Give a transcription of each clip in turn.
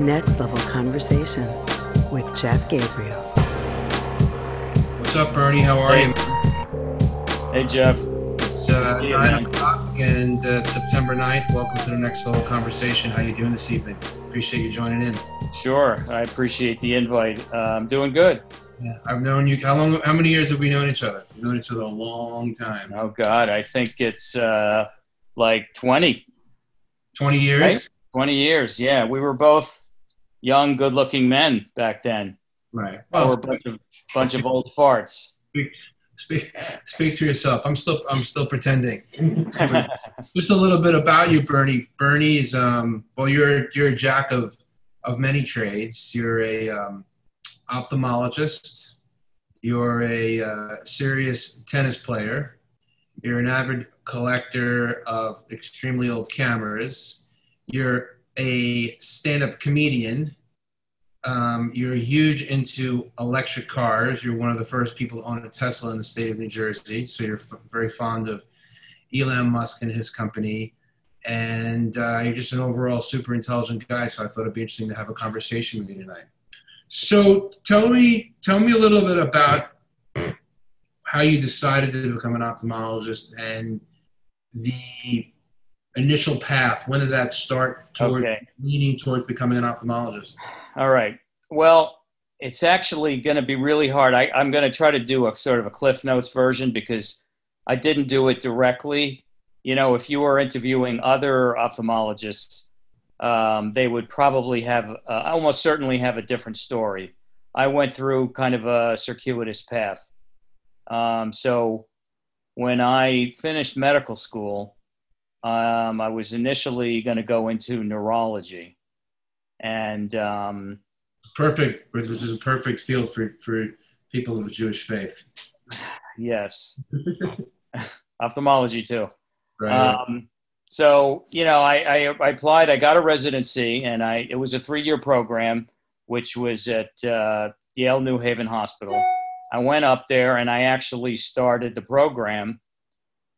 Next Level Conversation with Jeff Gabriel. What's up, Bernie? How are you? Hey, Jeff. It's 9 o'clock and September 9th. Welcome to the Next Level Conversation. How you doing this evening? Appreciate you joining in. Sure. I appreciate the invite. I'm doing good. Yeah, I've known you. How many years have we known each other? We've known each other a long time. Oh, God. I think it's like 20. 20 years? Right? 20 years, yeah. We were both young, good-looking men back then. Right. Well, Well, we're a bunch of old farts. speak to yourself. I'm still pretending. Just a little bit about you, Bernie. Bernie's well, you're a jack of many trades. You're a ophthalmologist. You're a serious tennis player. You're an avid collector of extremely old cameras. You're a stand-up comedian. You're huge into electric cars. You're one of the first people to own a Tesla in the state of New Jersey. So you're very fond of Elon Musk and his company. And you're just an overall super intelligent guy. So I thought it'd be interesting to have a conversation with you tonight. So tell me a little bit about how you decided to become an ophthalmologist and the initial path. When did that start toward leaning towards becoming an ophthalmologist? All right. Well, it's actually going to be really hard. I'm going to try to do a sort of a Cliff Notes version because I didn't do it directly. You know, if you were interviewing other ophthalmologists, they would probably have, almost certainly have a different story. I went through kind of a circuitous path. So when I finished medical school, I was initially going to go into neurology, and perfect, which is a perfect field for people of the Jewish faith. Yes, ophthalmology too. Right. So you know, I applied. I got a residency, and it was a 3-year program, which was at Yale New Haven Hospital. I went up there, and I actually started the program.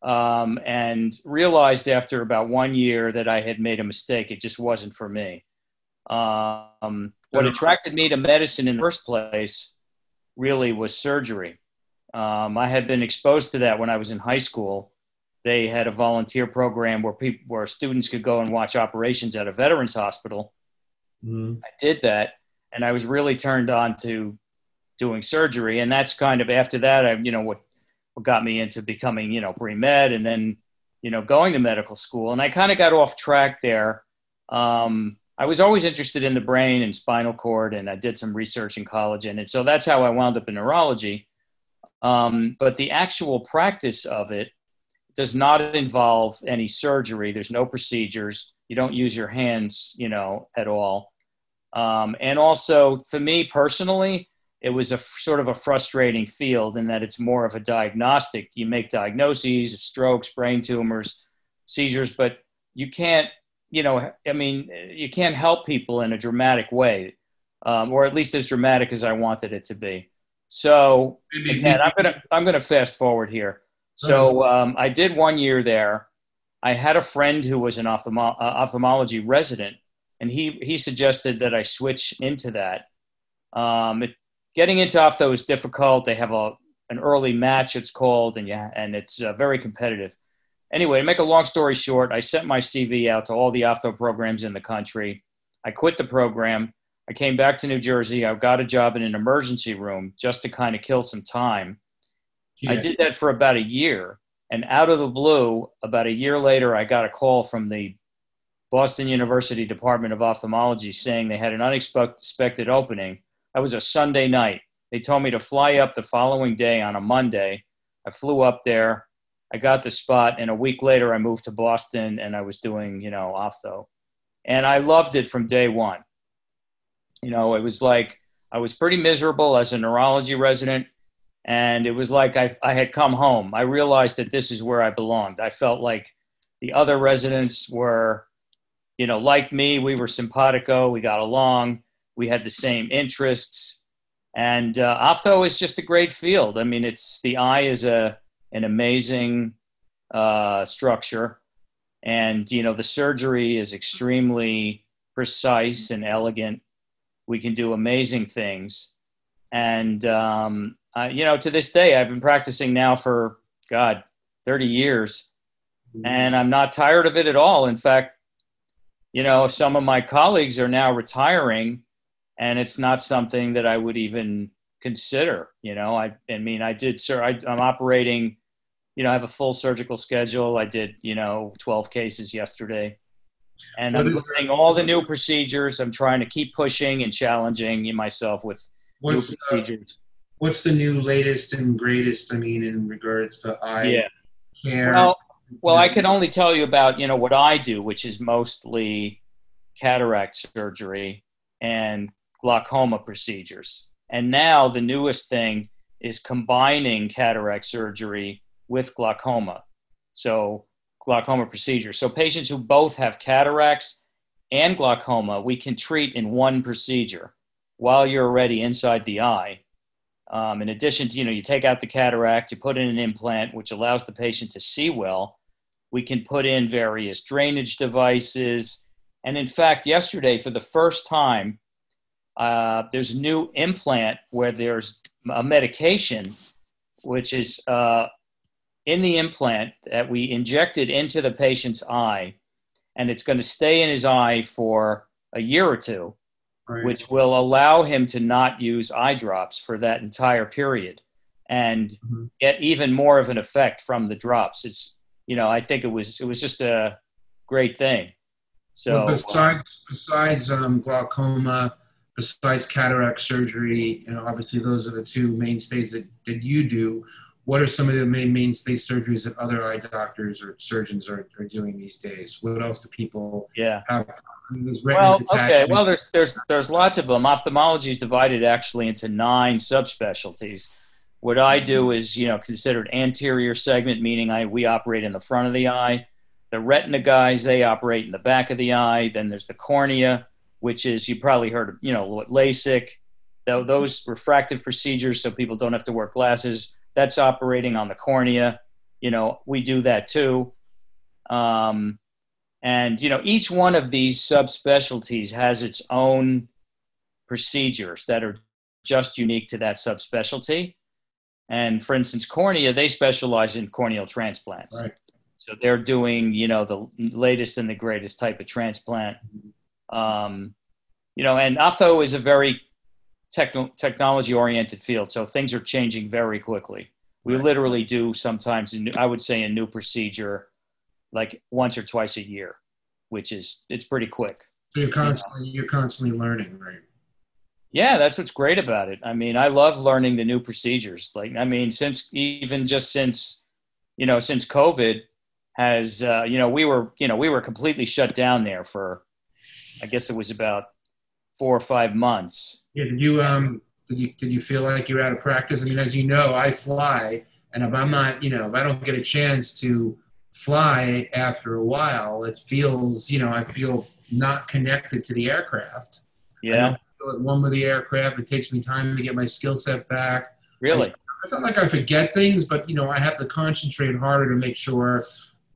And realized after about 1 year that I had made a mistake. It just wasn't for me. What attracted me to medicine in the first place really was surgery. I had been exposed to that when I was in high school. They had a volunteer program where students could go and watch operations at a veterans hospital. Mm-hmm. I did that, and I was really turned on to doing surgery. And that's kind of after that, what got me into becoming, pre-med and then, going to medical school. And I kind of got off track there. I was always interested in the brain and spinal cord, and I did some research in college. And so that's how I wound up in neurology. But the actual practice of it does not involve any surgery. There's no procedures. You don't use your hands, at all. And also for me personally, it was a sort of a frustrating field in that it's more of a diagnostic. You make diagnoses of strokes, brain tumors, seizures, but you can't, you can't help people in a dramatic way, or at least as dramatic as I wanted it to be. So again, I'm gonna fast forward here. So I did 1 year there. I had a friend who was an ophthalmology resident, and he suggested that I switch into that. Getting into ophtho is difficult. They have an early match, it's called, and it's very competitive. Anyway, to make a long story short, I sent my CV out to all the ophtho programs in the country. I quit the program. I came back to New Jersey. I got a job in an emergency room just to kind of kill some time. Yeah. I did that for about a year. And out of the blue, about a year later, I got a call from the Boston University Department of Ophthalmology saying they had an unexpected opening. That was a Sunday night. They told me to fly up the following day on a Monday. I flew up there. I got the spot. And a week later, I moved to Boston and I was doing, ophtho. And I loved it from day one. It was like I was pretty miserable as a neurology resident. And it was like I had come home. I realized that this is where I belonged. I felt like the other residents were, like me. We were simpatico. We got along. We had the same interests, and ophtho is just a great field. I mean, the eye is an amazing structure, and the surgery is extremely precise and elegant. We can do amazing things. And, to this day, I've been practicing now for, 30 years. And I'm not tired of it at all. In fact, some of my colleagues are now retiring, and it's not something that I would even consider. I'm operating, I have a full surgical schedule. I did, 12 cases yesterday. And I'm learning all the new procedures. I'm trying to keep pushing and challenging myself with new procedures. What's the new latest and greatest, in regards to eye care? Well, I can only tell you about, what I do, which is mostly cataract surgery and glaucoma procedures. And now the newest thing is combining cataract surgery with glaucoma. So glaucoma procedures. So patients who both have cataracts and glaucoma, we can treat in one procedure while you're already inside the eye. In addition to, you take out the cataract, you put in an implant, which allows the patient to see well. We can put in various drainage devices. And in fact, yesterday, for the first time, there's a new implant where there's a medication, which is in the implant that we injected into the patient's eye, and it's going to stay in his eye for a year or two, right, which will allow him to not use eye drops for that entire period and get even more of an effect from the drops. It's, I think it was just a great thing. So besides glaucoma, besides cataract surgery, obviously those are the two mainstays that you do. What are some of the main mainstay surgeries that other eye doctors or surgeons are doing these days? What else do people have? There's retina detachment. Well, there's lots of them. Ophthalmology is divided actually into 9 subspecialties. What I do is, considered anterior segment, meaning we operate in the front of the eye. The retina guys, they operate in the back of the eye. Then there's the cornea, which is, you probably heard of, LASIK. Those refractive procedures so people don't have to wear glasses. That's operating on the cornea. We do that too. And, each one of these subspecialties has its own procedures that are just unique to that subspecialty. And for instance, cornea, they specialize in corneal transplants. Right. So they're doing, the latest and the greatest type of transplant. And ophtho is a very technology-oriented field, so things are changing very quickly. We literally do sometimes, I would say, a new procedure like once or twice a year, it's pretty quick. So you're constantly learning, right? Yeah, that's what's great about it. I love learning the new procedures. Since COVID has, we were completely shut down there for, I guess it was about 4 or 5 months. Yeah. Did you feel like you're out of practice? As you know, I fly, and if I'm not, if I don't get a chance to fly after a while, it feels, I feel not connected to the aircraft. Yeah. I don't feel at one with the aircraft. It takes me time to get my skill set back. Really? It's not like I forget things, but, I have to concentrate harder to make sure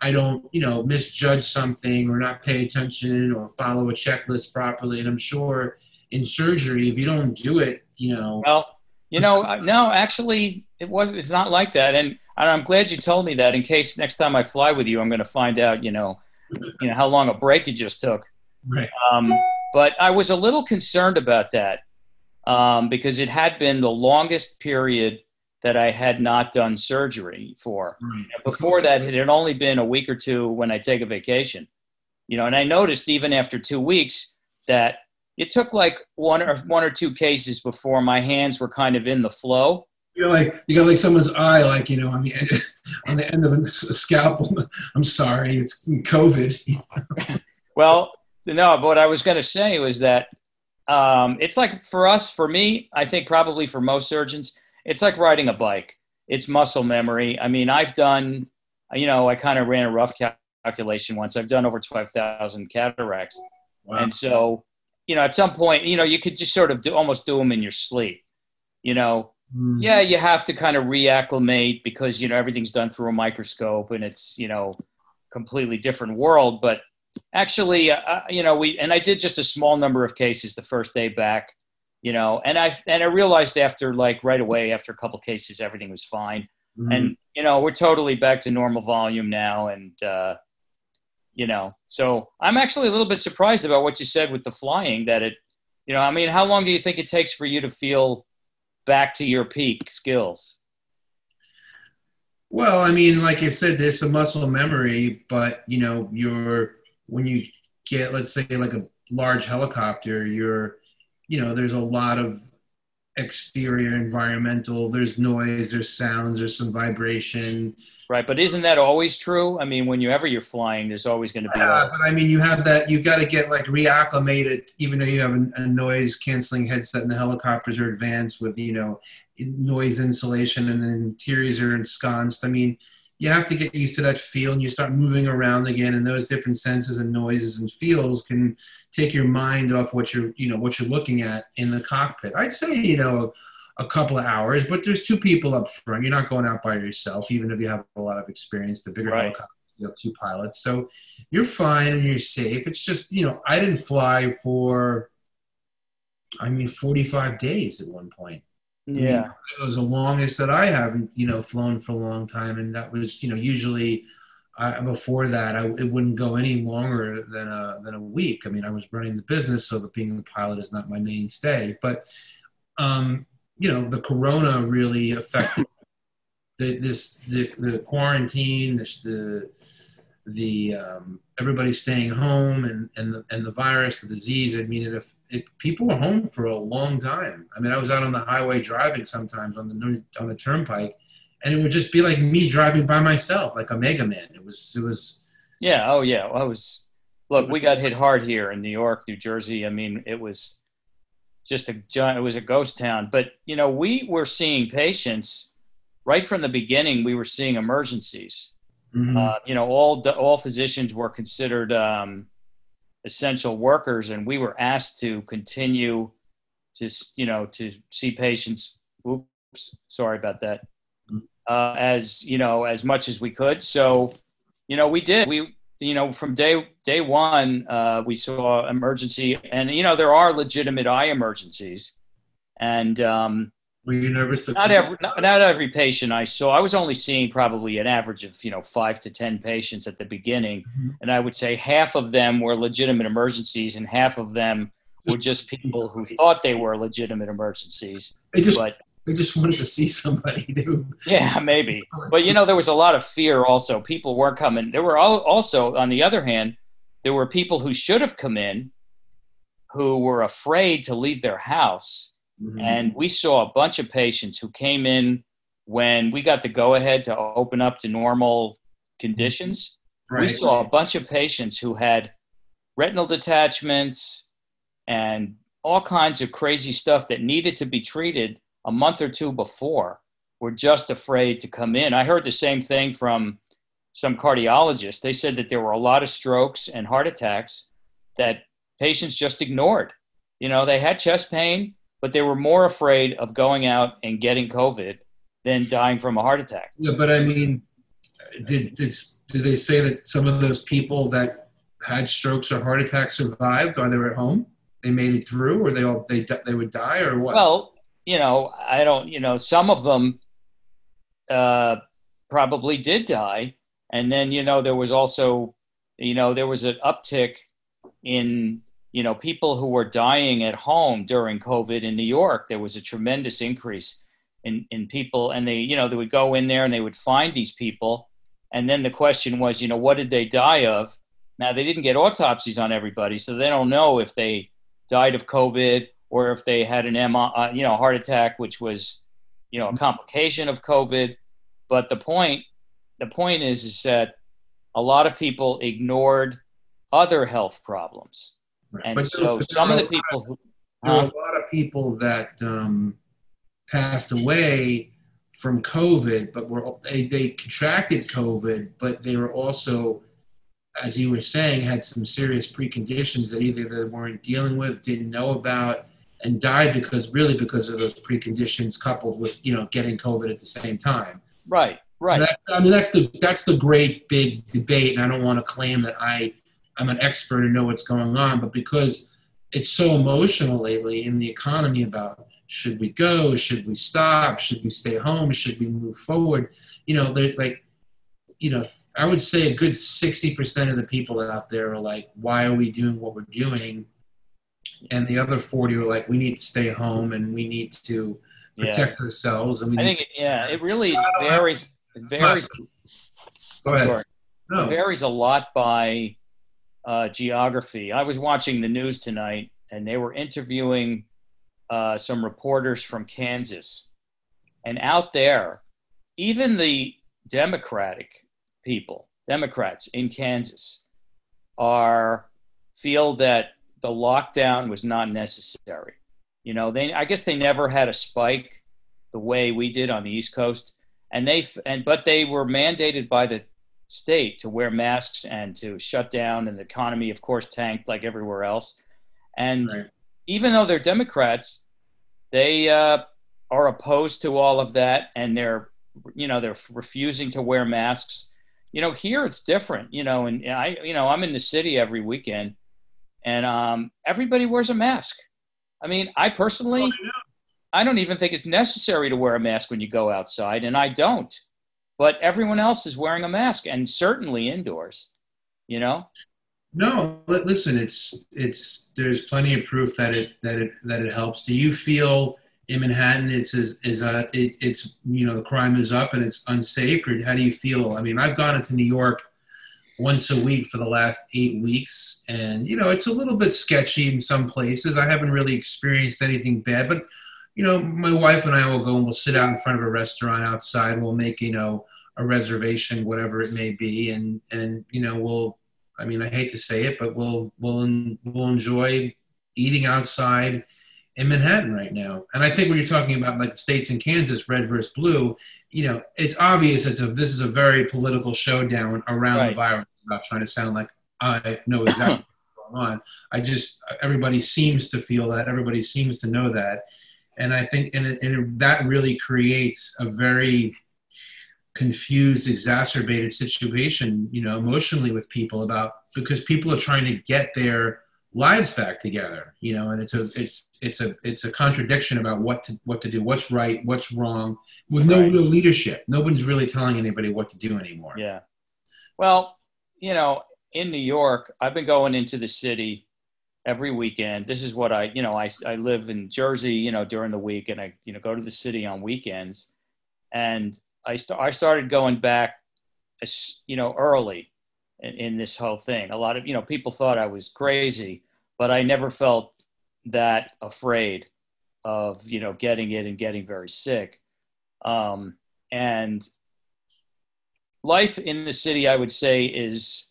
I don't, misjudge something or not pay attention or follow a checklist properly. And I'm sure in surgery, if you don't do it, Well, no, actually, it's not like that. And I'm glad you told me that in case next time I fly with you, I'm going to find out, how long a break you just took. Right. But I was a little concerned about that because it had been the longest period that I had not done surgery for. Right. Before that, it had only been a week or two when I take a vacation. And I noticed even after 2 weeks that it took like one or two cases before my hands were kind of in the flow. You got like someone's eye, on the end of a scalpel. I'm sorry, it's COVID. Well, no, but what I was going to say was that it's like for me, I think probably for most surgeons, it's like riding a bike. It's muscle memory. I've done, I kind of ran a rough calculation once. I've done over 12,000 cataracts. Wow. And so, at some point, you could just sort of almost do them in your sleep. Yeah, you have to kind of reacclimate because, everything's done through a microscope and it's, completely different world. But, Actually, I did just a small number of cases the first day back, and I realized after right away, after a couple cases, everything was fine. Mhm. And, we're totally back to normal volume now. And, so I'm actually a little bit surprised about what you said with the flying that how long do you think it takes for you to feel back to your peak skills? Well, I mean, like I said, there's some muscle memory, but when you get, let's say, like a large helicopter, there's a lot of exterior environmental, there's noise, there's sounds, there's some vibration. Right. But isn't that always true? I mean, whenever you're flying, there's always going to be. But I mean, you have that, you've got to get reacclimated, even though you have a noise canceling headset and the helicopters are advanced with, noise insulation and the interiors are ensconced. I mean, you have to get used to that feel and you start moving around again, and those different senses and noises and feels can take your mind off what you're looking at in the cockpit. I'd say, a couple of hours, but there's two people up front. You're not going out by yourself, even if you have a lot of experience. The bigger helicopter, you have two pilots. So you're fine and you're safe. It's just, I didn't fly for, 45 days at one point. Yeah. It was the longest that I haven't, flown for a long time. And that was, usually before that, it wouldn't go any longer than a week. I mean, I was running the business, so that being a pilot is not my mainstay. But, the corona really affected the quarantine, the everybody staying home and the virus, the disease. I mean, people were home for a long time. I mean, I was out on the highway driving sometimes on the turnpike, and it would just be like me driving by myself, like a Mega Man. It was. Yeah. Oh, yeah. Look, we got hit hard here in New York, New Jersey. I mean, it was just it was a ghost town. But, we were seeing patients right from the beginning. We were seeing emergencies. Mm-hmm. All physicians were considered essential workers, and we were asked to continue to see patients. Oops, sorry about that. As much as we could. So, we did. From day one, we saw emergency, and there are legitimate eye emergencies, and were you nervous? Not every patient I saw. I was only seeing probably an average of 5 to 10 patients at the beginning, mm-hmm. and I would say half of them were legitimate emergencies, and half of them were just people who thought they were legitimate emergencies. They just wanted to see somebody. Yeah, maybe. But, there was a lot of fear also. People weren't coming. There were also, on the other hand, there were people who should have come in who were afraid to leave their house. Mm-hmm. And we saw a bunch of patients who came in when we got the go-ahead to open up to normal conditions. Right. We saw a bunch of patients who had retinal detachments and all kinds of crazy stuff that needed to be treated a month or two before. Were just afraid to come in. I heard the same thing from some cardiologists. They said that there were a lot of strokes and heart attacks that patients just ignored. They had chest pain, but they were more afraid of going out and getting COVID than dying from a heart attack. Yeah, but I mean, did they say that some of those people that had strokes or heart attacks survived while they were at home? They made it through, or they would die, or what? Well, I don't. Some of them probably did die, and then there was also there was an uptick in people who were dying at home during COVID in New York. There was a tremendous increase in people, and they would go in there and they would find these people. And then the question was, what did they die of? Now, they didn't get autopsies on everybody, so they don't know if they died of COVID or if they had an heart attack, which was, a complication of COVID. But the point is that a lot of people ignored other health problems. And but so some of the people there were a lot of people that passed away from COVID, but they contracted COVID, but they were also, as you were saying, had some serious preconditions that either they weren't dealing with, didn't know about, and died because of those preconditions, coupled with getting COVID at the same time. Right. That's the great big debate, and I don't want to claim that I I'm an expert and know what's going on, but because it's so emotional lately in the economy about should we go, should we stop, should we stay home, should we move forward? There's like, I would say a good 60% of the people out there are like, why are we doing what we're doing? And the other 40 are like, we need to stay home and we need to protect ourselves. And it really varies. It varies. Go ahead. Sorry. No. It varies a lot by geography. I was watching the news tonight, and they were interviewing some reporters from Kansas. And out there, even the Democrats in Kansas feel that the lockdown was not necessary. I guess they never had a spike the way we did on the East Coast, but they were mandated by the state to wear masks and to shut down, and the economy, of course, tanked like everywhere else. And even though they're Democrats, they are opposed to all of that, and they're refusing to wear masks. Here it's different. And I'm in the city every weekend, and everybody wears a mask. I mean, I personally, I don't even think it's necessary to wear a mask when you go outside, and I don't. But everyone else is wearing a mask, and certainly indoors. No, listen, there's plenty of proof that it helps. Do you feel in Manhattan it's the crime is up and it's unsafe, or how do you feel? I mean, I've gone into New York once a week for the last 8 weeks, and it's a little bit sketchy in some places. I haven't really experienced anything bad, but my wife and I will go and we'll sit out in front of a restaurant outside. We'll make a reservation, whatever it may be, and we'll. I mean, I hate to say it, but we'll enjoy eating outside in Manhattan right now. And I think when you're talking about like the states in Kansas, red versus blue, it's obvious this is a very political showdown around the virus. I'm not trying to sound like I know exactly what's going on. Everybody seems to feel that. Everybody seems to know that. And I think that really creates a very confused, exacerbated situation, emotionally with people because people are trying to get their lives back together, and it's a contradiction about what to do, what's right, what's wrong, with no real leadership. Nobody's really telling anybody what to do anymore. Yeah. Well, in New York, I've been going into the city every weekend. This is what I live in Jersey, during the week, and I, go to the city on weekends. And I started going back, early in this whole thing. A lot of, people thought I was crazy, but I never felt that afraid of, getting it and getting very sick. And life in the city, I would say, is,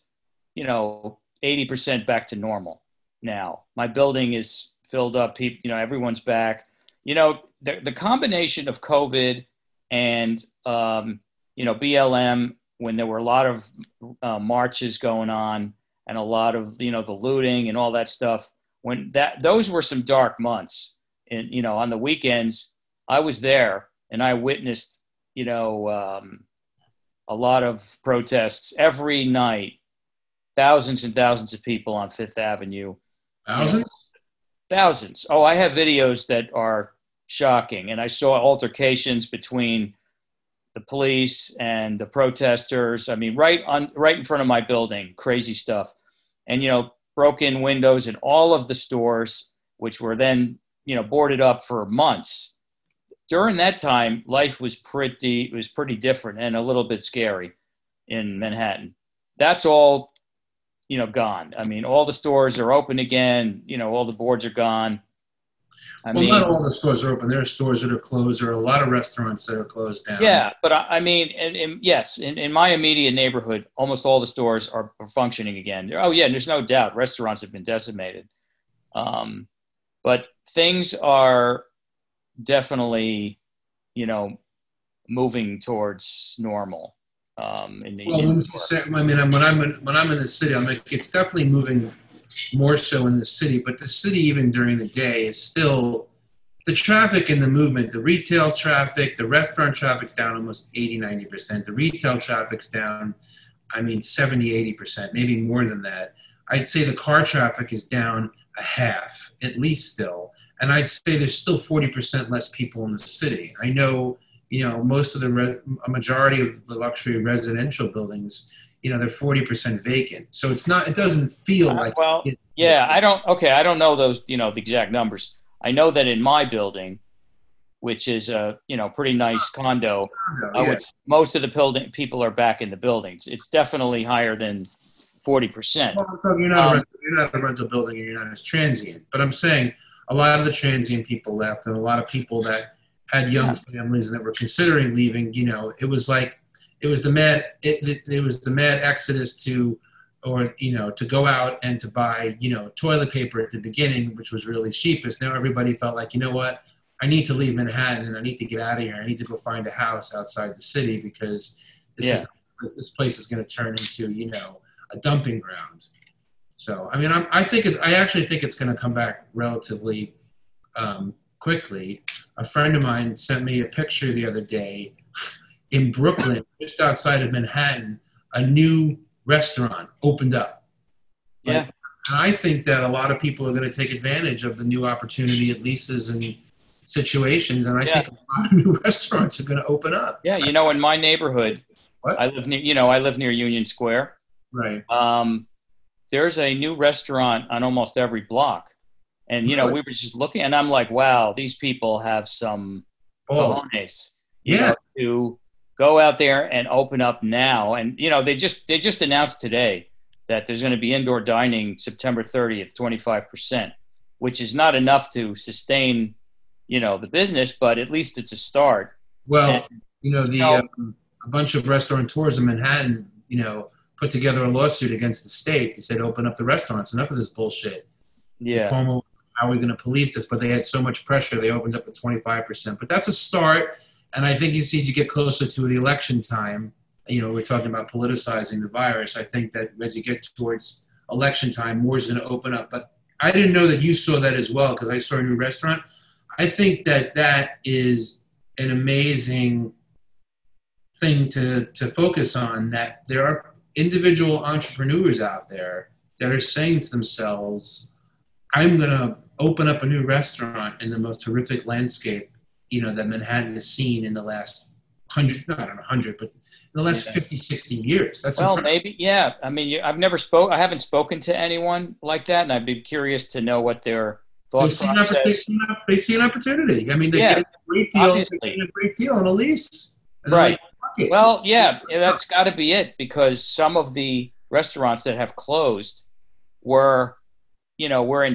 80% back to normal now. My building is filled up. People, everyone's back. The combination of COVID and, BLM, when there were a lot of marches going on and a lot of, the looting and all that stuff, those were some dark months. And, on the weekends, I was there and I witnessed, a lot of protests every night, thousands and thousands of people on Fifth Avenue. Thousands? Thousands. Oh, I have videos that are shocking. And I saw altercations between the police and the protesters. I mean, right in front of my building, crazy stuff. And, broken windows in all of the stores, which were then, boarded up for months. During that time, life was pretty different and a little bit scary in Manhattan. That's all, gone. I mean, all the stores are open again. All the boards are gone. Not all the stores are open. There are stores that are closed. There are a lot of restaurants that are closed down. Yeah, but yes, in my immediate neighborhood, almost all the stores are functioning again. Oh, yeah, and there's no doubt restaurants have been decimated. But things are definitely, moving towards normal. When I'm in the city, I'm like, it's definitely moving more so in the city, but the city, even during the day, is still the traffic and the movement, the retail traffic, the restaurant traffic's down almost 80-90%. The retail traffic's down, 70-80%, maybe more than that. I'd say the car traffic is down a half, at least still. And I'd say there's still 40% less people in the city. I know, most of a majority of the luxury residential buildings, they're 40% vacant. So it doesn't feel like. Well, yeah, I don't know those, the exact numbers. I know that in my building, which is a, pretty nice condo, most of the people are back in the buildings. It's definitely higher than 40%. Well, you're not a rental building and you're not as transient. But I'm saying a lot of the transient people left, and a lot of people that had young families and that were considering leaving, it was the mad exodus to go out and to buy, toilet paper at the beginning, which was really cheapest. Now everybody felt like, you know what, I need to leave Manhattan and I need to get out of here. I need to go find a house outside the city because this place is going to turn into, a dumping ground. So, I mean, I actually think it's going to come back relatively quickly. A friend of mine sent me a picture the other day in Brooklyn, just outside of Manhattan, a new restaurant opened up. Yeah. And I think that a lot of people are going to take advantage of the new opportunity at leases and situations. And I think a lot of new restaurants are going to open up. Yeah. In my neighborhood, what? I live near Union Square. Right. There's a new restaurant on almost every block. And, we were just looking and I'm like, wow, these people have some cojones, to go out there and open up now. And, they just announced today that there's going to be indoor dining September 30th, 25%, which is not enough to sustain, the business, but at least it's a start. Well, a bunch of restaurateurs in Manhattan, put together a lawsuit against the state. They said, open up the restaurants. Enough of this bullshit. Yeah. Cuomo, how are we going to police this? But they had so much pressure, they opened up at 25%. But that's a start. And I think as you get closer to the election time, we're talking about politicizing the virus. I think that as you get towards election time, more is going to open up. But I didn't know that you saw that as well, because I saw a new restaurant. I think that is an amazing thing to focus on, that there are individual entrepreneurs out there that are saying to themselves, I'm going to open up a new restaurant in the most horrific landscape, that Manhattan has seen in the last 50, 60 years. That's maybe, yeah. I mean, I haven't spoken to anyone like that, and I'd be curious to know what their thoughts are. They see an opportunity. I mean, they get a great deal. They get a great deal on a lease. Right. Well, that's got to be it, because some of the restaurants that have closed were in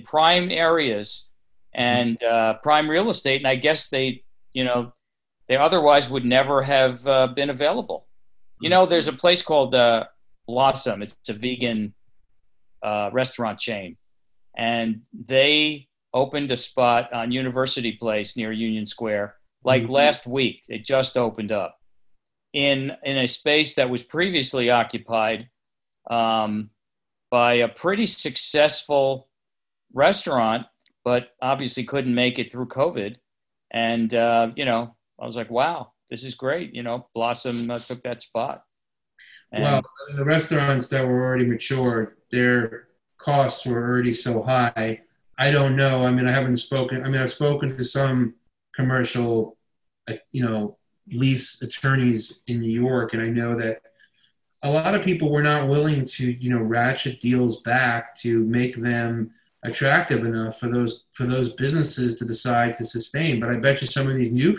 prime areas and prime real estate, and I guess they otherwise would never have been available. There's a place called Blossom. It's a vegan restaurant chain, and they opened a spot on University Place near Union Square. Last week, it just opened up in a space that was previously occupied by a pretty successful restaurant, but obviously couldn't make it through COVID. And, I was like, wow, this is great. Blossom took that spot. And the restaurants that were already mature, their costs were already so high. I don't know. I mean, I've spoken to some commercial lease attorneys in New York, and I know that a lot of people were not willing to ratchet deals back to make them attractive enough for those businesses to decide to sustain. But I bet you some of these new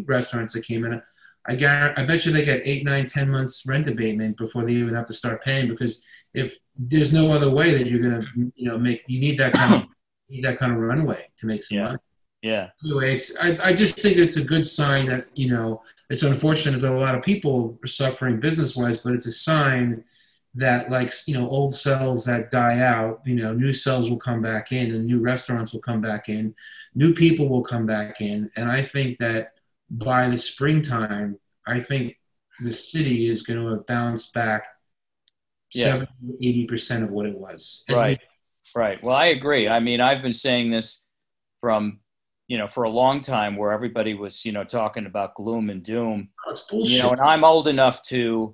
restaurants that came in, I bet you they get 8, 9, 10 months rent abatement before they even have to start paying, because if there's no other way that you're gonna you need that kind of runway to make some money. Yeah. Anyway, I just think it's a good sign that, it's unfortunate that a lot of people are suffering business-wise, but it's a sign that, old cells that die out, new cells will come back in, and new restaurants will come back in, new people will come back in. And I think that by the springtime, I think the city is going to have bounced back 70, 80% of what it was. Right. Well, I agree. I mean, I've been saying this from for a long time, where everybody was, talking about gloom and doom. It's bullshit. And I'm old enough to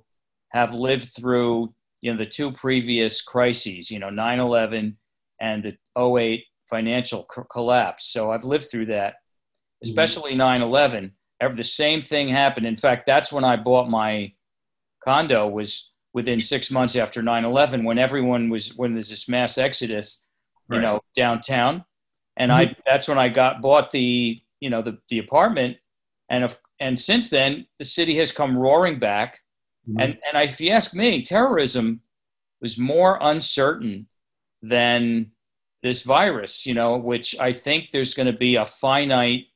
have lived through, the two previous crises, 9/11 and the '08 financial collapse. So I've lived through that, especially 9/11. The same thing happened. In fact, that's when I bought my condo, was within 6 months after 9/11, when when there's this mass exodus, downtown. And that's when I bought the apartment. And since then, the city has come roaring back. And if you ask me, terrorism was more uncertain than this virus, which I think there's going to be a finite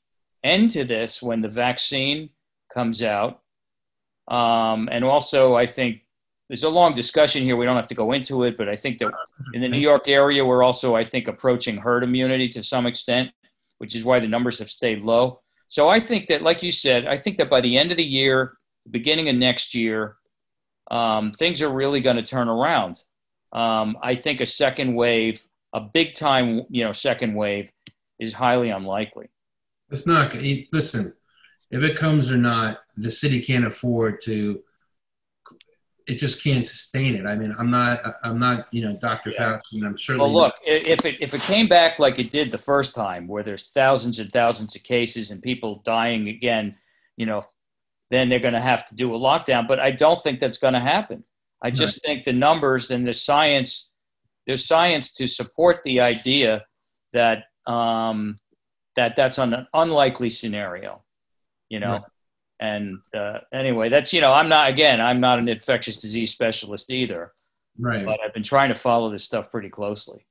end to this when the vaccine comes out. And also, I think there's a long discussion here. We don't have to go into it, but I think that in the New York area, we're also, I think, approaching herd immunity to some extent, which is why the numbers have stayed low. So I think that, like you said, I think that by the end of the year, the beginning of next year, things are really going to turn around. I think a second wave, a big time, second wave, is highly unlikely. It's not. Listen, if it comes or not, the city can't afford to. It just can't sustain it. I mean, I'm not, Dr. Fauci, and I'm certainly. Well, look, if it came back like it did the first time, where there's thousands and thousands of cases and people dying again, then they're going to have to do a lockdown. But I don't think that's going to happen. I just think the numbers and the science, there's science to support the idea that that's an unlikely scenario, Right. And anyway, that's, I'm not an infectious disease specialist either. Right. But I've been trying to follow this stuff pretty closely.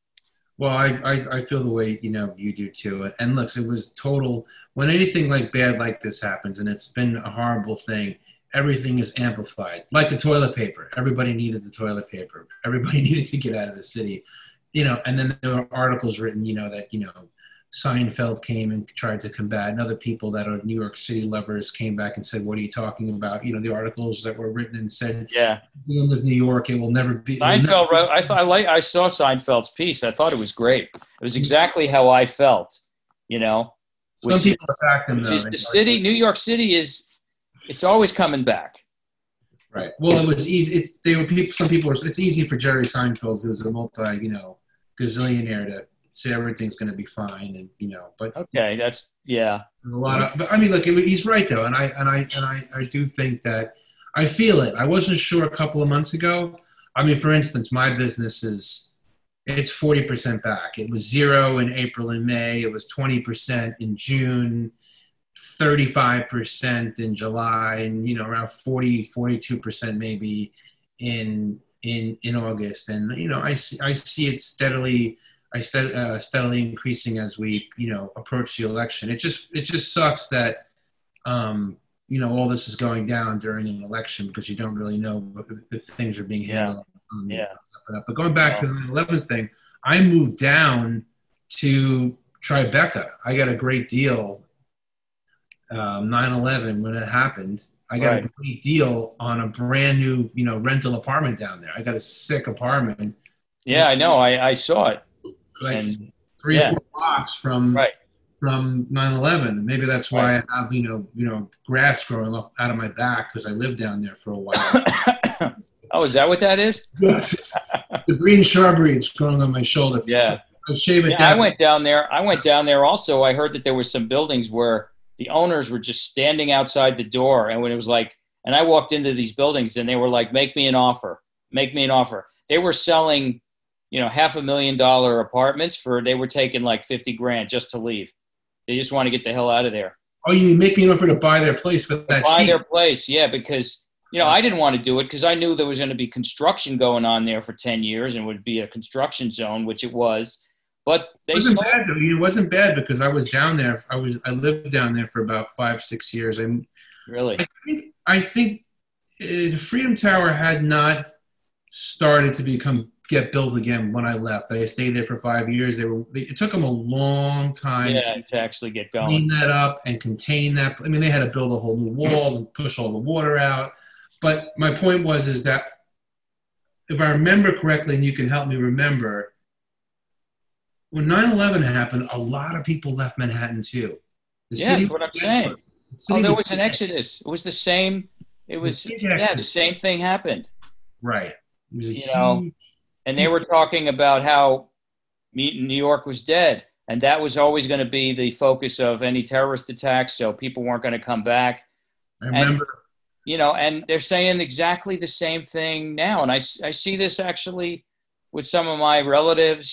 Well, I feel the way, you do too. And look, it was total, when anything bad like this happens, and it's been a horrible thing, everything is amplified. Like the toilet paper. Everybody needed the toilet paper. Everybody needed to get out of the city, and then there were articles written, that, Seinfeld came and tried to combat, and other people that are New York City lovers came back and said, what are you talking about? The articles that were written and said, yeah, you live in New York, it will never be. Seinfeld wrote, I saw Seinfeld's piece. I thought it was great. It was exactly how I felt, Some people attack them, though. The city, New York City it's always coming back. Right. Well, it was easy. It's easy for Jerry Seinfeld, who's a gazillionaire, to say everything's going to be fine, and but okay, that's a lot of. But I mean, look, he's right though, and I do think that I feel it. I wasn't sure a couple of months ago. I mean, for instance, my business it's 40% back. It was 0 in April and May. It was 20% in June, 35% in July, and around 42% maybe in August. And I see it steadily increasing as we approach the election. It just sucks that all this is going down during an election, because you don't really know if things are being handled. But going back to the 9/11 thing, I moved down to Tribeca. I got a great deal. 9/11, when it happened, I got a great deal on a brand new rental apartment down there. I got a sick apartment. Yeah, I know. I saw it. And 3 or 4 blocks from 9/11. Maybe that's why I have grass growing up out of my back, because I lived down there for a while. Oh, is that what that is? Yes, the green shrubbery. It's growing on my shoulder. Yeah, so I shave it down. I went down there. Also, I heard that there were some buildings where the owners were just standing outside the door, and when it was and I walked into these buildings, and they were like, "Make me an offer. Make me an offer." They were selling $500,000 apartments they were taking like $50,000 just to leave. They just want to get the hell out of there. Oh, you mean make me an offer to buy their place for that cheap? Buy their place, yeah, because, I didn't want to do it because I knew there was going to be construction going on there for 10 years and would be a construction zone, which it was. But it wasn't bad because I was down there. I lived down there for about 5-6 years. Really? I think the Freedom Tower had not started to get built again when I left. I stayed there for 5 years. It took them a long time to actually get going. Clean that up and contain that. I mean, they had to build a whole new wall and push all the water out. But my point is that if I remember correctly, and you can help me remember, when 9/11 happened, a lot of people left Manhattan too. That's what I'm saying. There was an exodus. It was the same. The same thing happened. Right. It was a you know, huge. and they were talking about how New York was dead. And that was always going to be the focus of any terrorist attacks. So people weren't going to come back. I And, remember. and they're saying exactly the same thing now. And I see this actually with some of my relatives,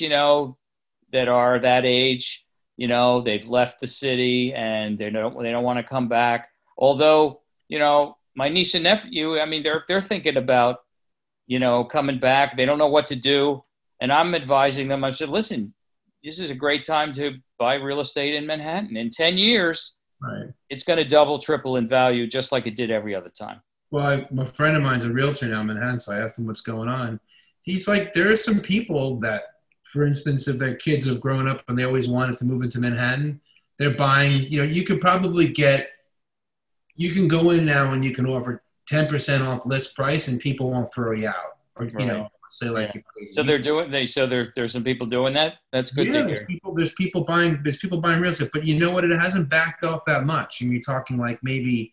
that are that age. They've left the city and they don't want to come back. Although, my niece and nephew, I mean, they're thinking about, coming back. They don't know what to do. And I'm advising them. I said, listen, this is a great time to buy real estate in Manhattan. In 10 years, Right. it's going to double, triple in value, just like it did every other time. Well, a friend of mine's a realtor now in Manhattan, so I asked him what's going on. He's like, there are some people that, for instance, if their kids have grown up and they always wanted to move into Manhattan, they're buying, you could probably you can go in now and you can offer 10% off list price and people won't throw you out. Or, Right. say like you're crazy. So there's some people doing that. That's good to hear. There's people buying real estate, but you know what? It hasn't backed off that much. And you're talking like maybe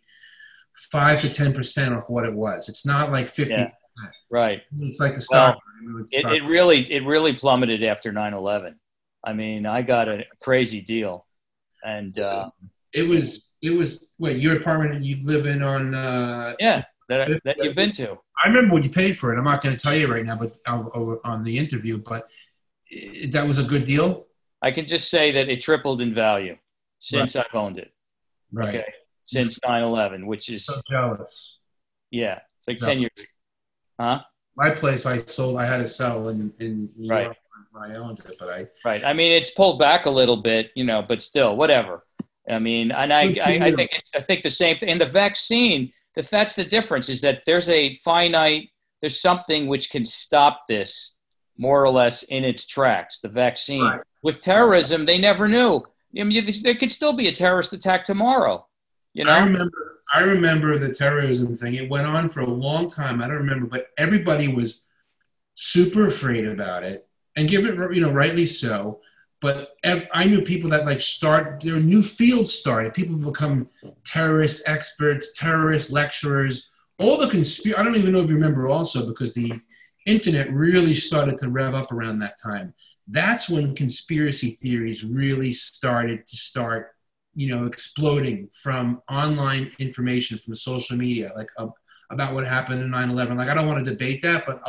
5 to 10% off what it was. It's not like 50%. Yeah. Right. It's like the stock. It really plummeted after 9/11. I mean, I got a crazy deal, and it was what your apartment that you live in on that you've been to. I remember what you paid for it. I'm not going to tell you right now, but on the interview. But that was a good deal. I can just say that it tripled in value since I've owned it. Right. Okay. Since 9/11, which is so jealous. Yeah, it's like 10 years ago. Huh? My place I sold. I had to sell in New York when I owned it, but Right. I mean, it's pulled back a little bit, but still, whatever. I mean, and I think the same thing. And the vaccine, that's the difference, is that there's something which can stop this more or less in its tracks. The vaccine. Right. With terrorism, they never knew. I mean, there could still be a terrorist attack tomorrow. I remember the terrorism thing. It went on for a long time. I don't remember, but everybody was super afraid about it, and rightly so. But I knew people that their new fields started. People become terrorist experts, terrorist lecturers. All the I don't even know if you remember also, because the internet really started to rev up around that time. That's when conspiracy theories really started exploding from online information, from social media, about what happened in 9/11. I don't want to debate that, but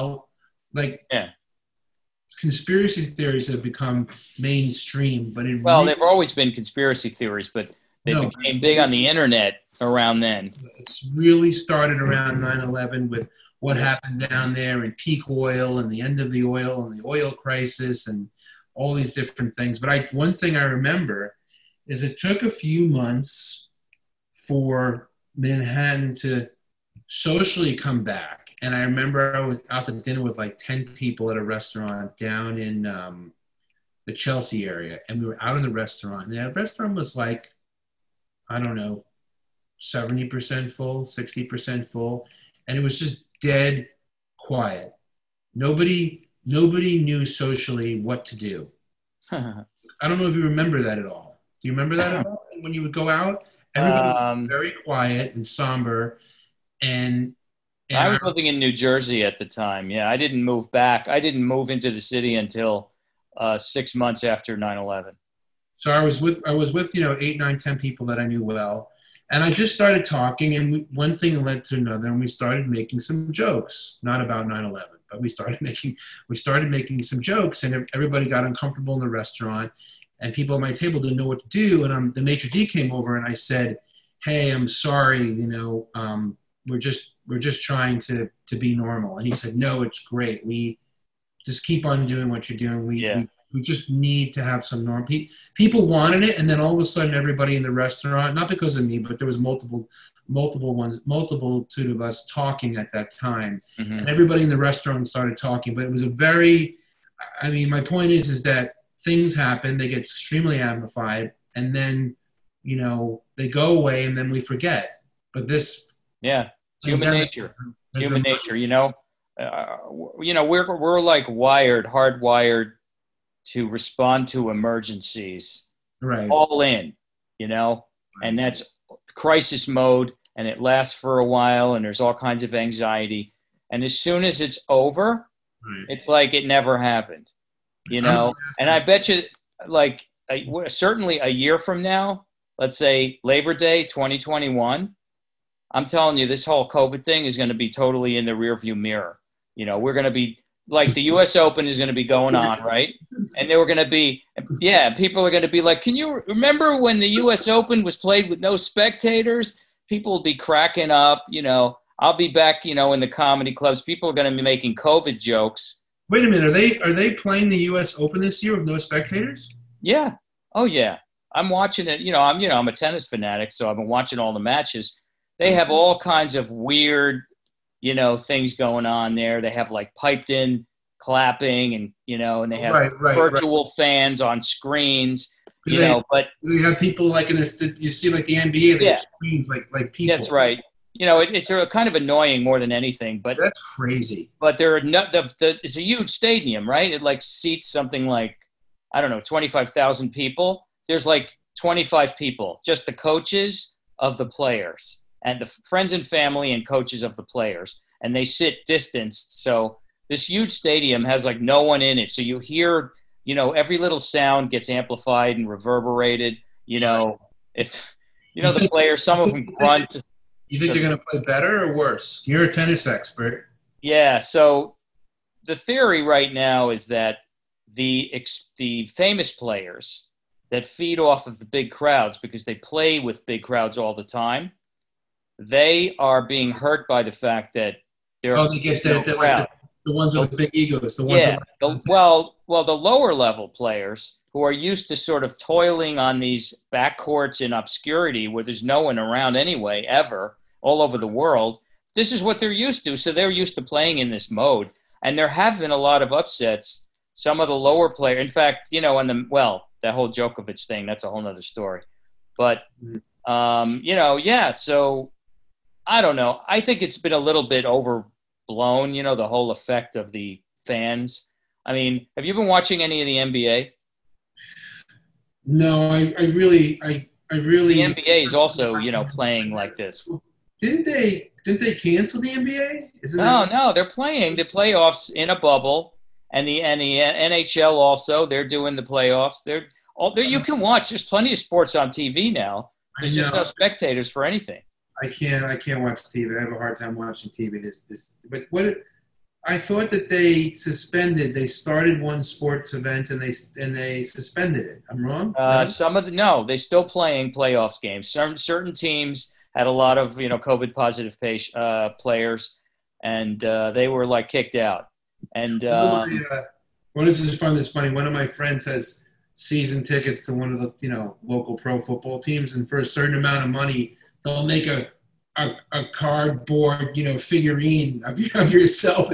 conspiracy theories have become mainstream. But they've always been conspiracy theories, but they became big on the internet around then. It's really started around 9/11 with what happened down there in peak oil and the end of the oil and the oil crisis and all these different things. But one thing I remember is it took a few months for Manhattan to socially come back. And I remember I was out to dinner with 10 people at a restaurant down in the Chelsea area. And we were out in the restaurant. And the restaurant was I don't know, 70% full, 60% full. And it was just dead quiet. Nobody knew socially what to do. I don't know if you remember that at all. Do you remember that at all? When you would go out, everybody was very quiet and somber. And I was living in New Jersey at the time. Yeah, I didn't move back. I didn't move into the city until 6 months after 9/11. So I was with 8, 9, 10 people that I knew well. And I just started talking, and one thing led to another, and we started making some jokes, not about 9/11, but we started making some jokes, and everybody got uncomfortable in the restaurant, and people at my table didn't know what to do. And the maitre d' came over, and I said, "Hey, I'm sorry, we're just trying to be normal." And he said, "No, it's great. We just keep on doing what you're doing. We just need to have some norm." People wanted it, and then all of a sudden, everybody in the restaurant, not because of me, but there was multitude of us talking at that time, and everybody in the restaurant started talking. But it was my point is that things happen, they get extremely amplified, and then they go away, and then we forget. But this, human nature. Human nature. We're hardwired to respond to emergencies, right? All in, and that's crisis mode, and it lasts for a while, and there's all kinds of anxiety. And as soon as it's over, Right. it's like it never happened, you know? And I bet you, like, certainly a year from now, let's say Labor Day 2021, I'm telling you, this whole COVID thing is going to be totally in the rearview mirror. You know, we're going to be like the U.S. Open is going to be going on, right? And they were going to be, yeah, people are going to be like, can you remember when the U.S. Open was played with no spectators? People will be cracking up, you know. I'll be back, you know, in the comedy clubs. People are going to be making COVID jokes. Wait a minute. Are they playing the U.S. Open this year with no spectators? Yeah. Oh, yeah. I'm watching it. I'm a tennis fanatic, so I've been watching all the matches. They have all kinds of weird, you know, things going on there. They have like piped in clapping and, you know, and they have virtual fans on screens, but they have people like in their, you see like the NBA, they have screens like people. That's right. You know, it's a kind of annoying more than anything, but that's crazy. But there are it's a huge stadium, right? It like seats something like, I don't know, 25,000 people. There's like 25 people, just the coaches of the players and the friends and family and coaches of the players. And they sit distanced. So this huge stadium has like no one in it. So you hear, you know, every little sound gets amplified and reverberated. You know, it's, you know, the players, some of them grunt. You think they're going to play better or worse? You're a tennis expert. Yeah. So the theory right now is that the famous players that feed off of the big crowds because they play with big crowds all the time, they are being hurt by the fact that they're they get the ones with the big egos. The ones the lower level players who are used to sort of toiling on these backcourts in obscurity where there's no one around anyway, ever, all over the world. This is what they're used to. So they're used to playing in this mode. And there have been a lot of upsets. Some of the lower players, in fact, you know, that whole Djokovic thing, that's a whole nother story. But, so I don't know. I think it's been a little bit overblown, you know, the whole effect of the fans. I mean, have you been watching any of the NBA? No, I really. The NBA is also, you know, playing like this. Didn't they cancel the NBA? No, they're playing the playoffs in a bubble, and the NHL also. They're doing the playoffs. They're you can watch. There's plenty of sports on TV now. There's just no spectators for anything. I can't watch TV. I have a hard time watching TV. But I thought that they suspended. They started one sports event and they suspended it. I'm wrong. They're still playing playoffs games. Certain teams had a lot of, you know, COVID positive players, and they were like kicked out. And this is fun. This funny. One of my friends has season tickets to one of the, you know, local pro football teams, and for a certain amount of money, they'll make a cardboard, you know, figurine of yourself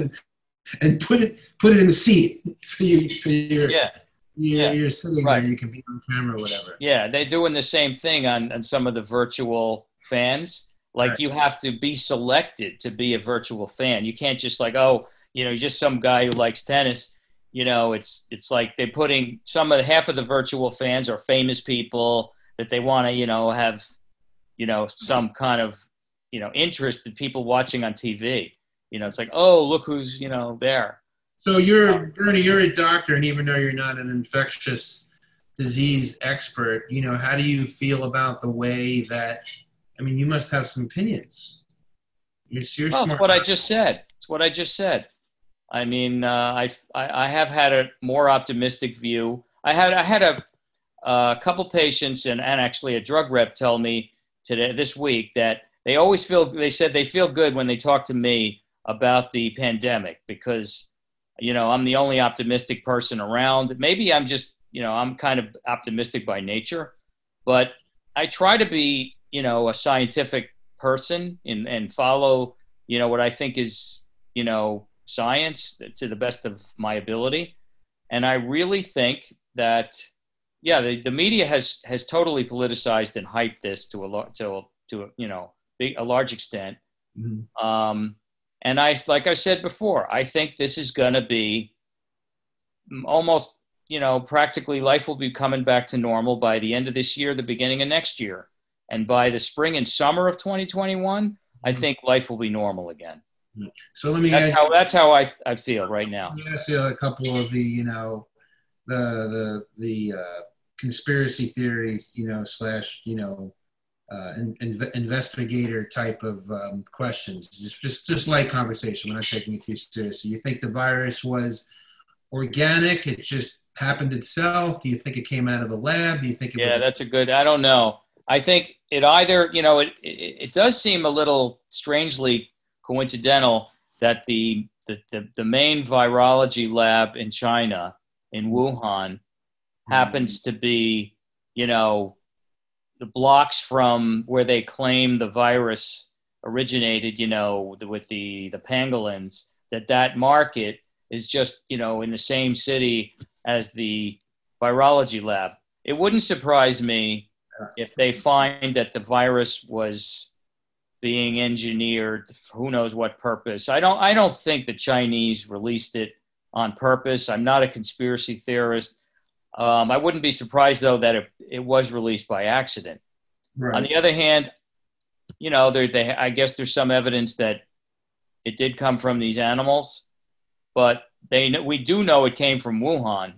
and put it in the seat. So you're sitting there, you can be on camera or whatever. Yeah, they're doing the same thing on some of the virtual fans. Like you have to be selected to be a virtual fan. You can't just like, oh, you know, just some guy who likes tennis. You know, it's like they're putting half of the virtual fans are famous people that they want to, you know, have, you know, some kind of, you know, interest in people watching on TV. You know, it's like, oh, look who's, you know, there. So Bernie, you're a doctor, and even though you're not an infectious disease expert, you know, how do you feel about the way that, I mean, you must have some opinions. You're smart. It's what I just said. It's what I just said. I mean, I have had a more optimistic view. I had a couple patients and actually a drug rep tell me this week that they said they feel good when they talk to me about the pandemic because, you know, I'm the only optimistic person around. Maybe I'm just, you know, I'm kind of optimistic by nature, but I try to be, you know, a scientific person and follow, you know, what I think is, you know, science to the best of my ability. And I really think that, yeah, the media has totally politicized and hyped this to a large extent. Mm-hmm. And like I said before, I think this is going to be almost, you know, practically life will be coming back to normal by the end of this year, the beginning of next year. And by the spring and summer of 2021, I think life will be normal again. So let me That's how I feel right now. ask you a couple of the conspiracy theories, slash, investigator type of questions. Just light conversation. We're not taking it too seriously. You think the virus was organic? It just happened itself? Do you think it came out of a lab? Do you think it was? Yeah, that's a good. I don't know. I think it either, it does seem a little strangely coincidental that the main virology lab in China, in Wuhan, happens to be, the blocks from where they claim the virus originated, with the pangolins, that market is just, in the same city as the virology lab. It wouldn't surprise me if they find that the virus was being engineered for who knows what purpose. I don't think the Chinese released it on purpose. I'm not a conspiracy theorist. I wouldn't be surprised, though, that it was released by accident. Right. On the other hand, I guess there's some evidence that it did come from these animals, but we do know it came from Wuhan.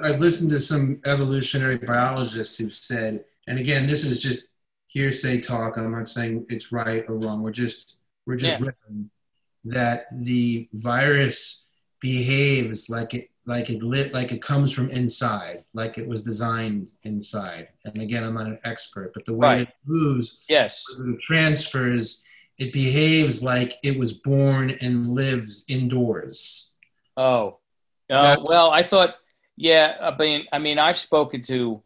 I've listened to some evolutionary biologists who've said, and again, this is just hearsay talk. I'm not saying it's right or wrong. We're just riffing, that the virus behaves like it comes from inside, like it was designed inside. And again, I'm not an expert, but the way it moves, it transfers, it behaves like it was born and lives indoors. Oh. Well, I thought, I've spoken to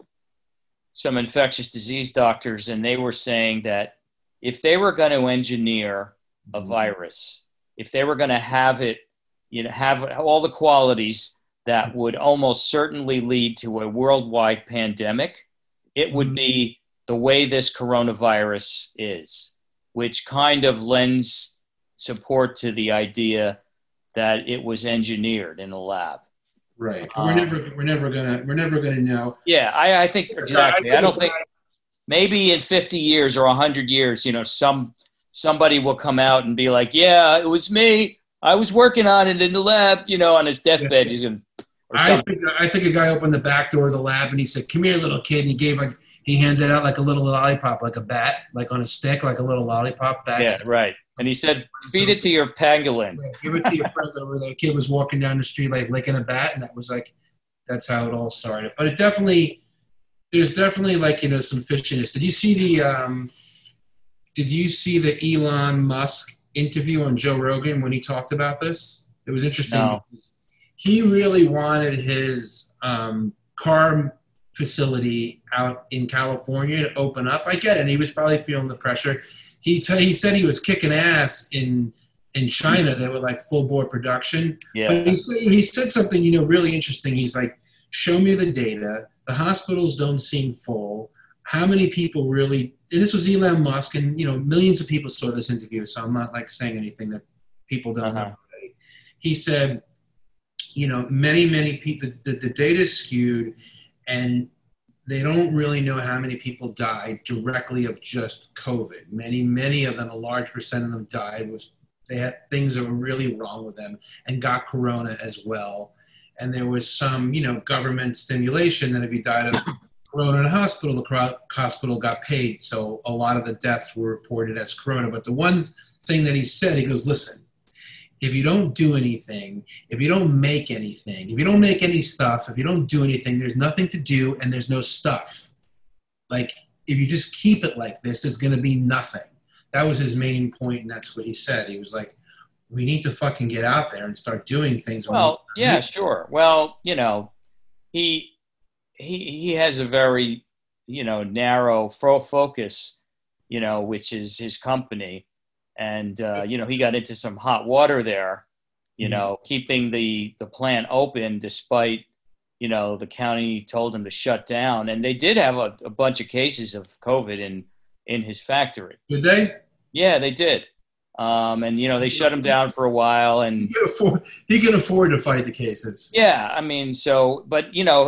some infectious disease doctors, and they were saying that if they were going to engineer a virus, if they were going to have it, have all the qualities that would almost certainly lead to a worldwide pandemic, it would be the way this coronavirus is, which kind of lends support to the idea that it was engineered in the lab. Right. We're never gonna know. Yeah, I think exactly. I don't think maybe in 50 years or 100 years, somebody will come out and be like, "Yeah, it was me. I was working on it in the lab." On his deathbed, he's gonna. I think a guy opened the back door of the lab and he said, "Come here, little kid." And he handed out like a little lollipop, like a bat, like on a stick, like a little lollipop. Yeah, right. And he said, "Feed it to your pangolin." Yeah, give it to your friend over there. Kid was walking down the street like licking a bat, and that's how it all started. But there's definitely some fishiness. Did you see the Elon Musk interview on Joe Rogan when he talked about this? It was interesting. No. Because he really wanted his car facility out in California to open up. I get it. And he was probably feeling the pressure. He said he was kicking ass in China. They were like full bore production. Yeah. But he said something really interesting. He's like, "Show me the data. The hospitals don't seem full. How many people really?" And this was Elon Musk, and millions of people saw this interview. So I'm not saying anything that people don't know already. He said, many people. The data is skewed, and they don't really know how many people died directly of just COVID. Many of them, a large percent of them died they had things that were really wrong with them and got corona as well. And there was some, government stimulation that if you died of corona in a hospital, the hospital got paid. So a lot of the deaths were reported as corona. But the one thing that he said, he goes, "Listen, if you don't do anything, if you don't make anything, if you don't make any stuff, if you don't do anything, there's nothing to do and there's no stuff. Like, if you just keep it like this, there's going to be nothing." That was his main point, and that's what he said. He was like, "We need to fucking get out there and start doing things." Well, yeah, sure. Well, he has a very, narrow focus, which is his company. And, he got into some hot water there, keeping the plant open despite, the county told him to shut down. And they did have a bunch of cases of COVID in his factory. Did they? Yeah, they did. And, they shut him down for a while. And he can afford to fight the cases. Yeah, but,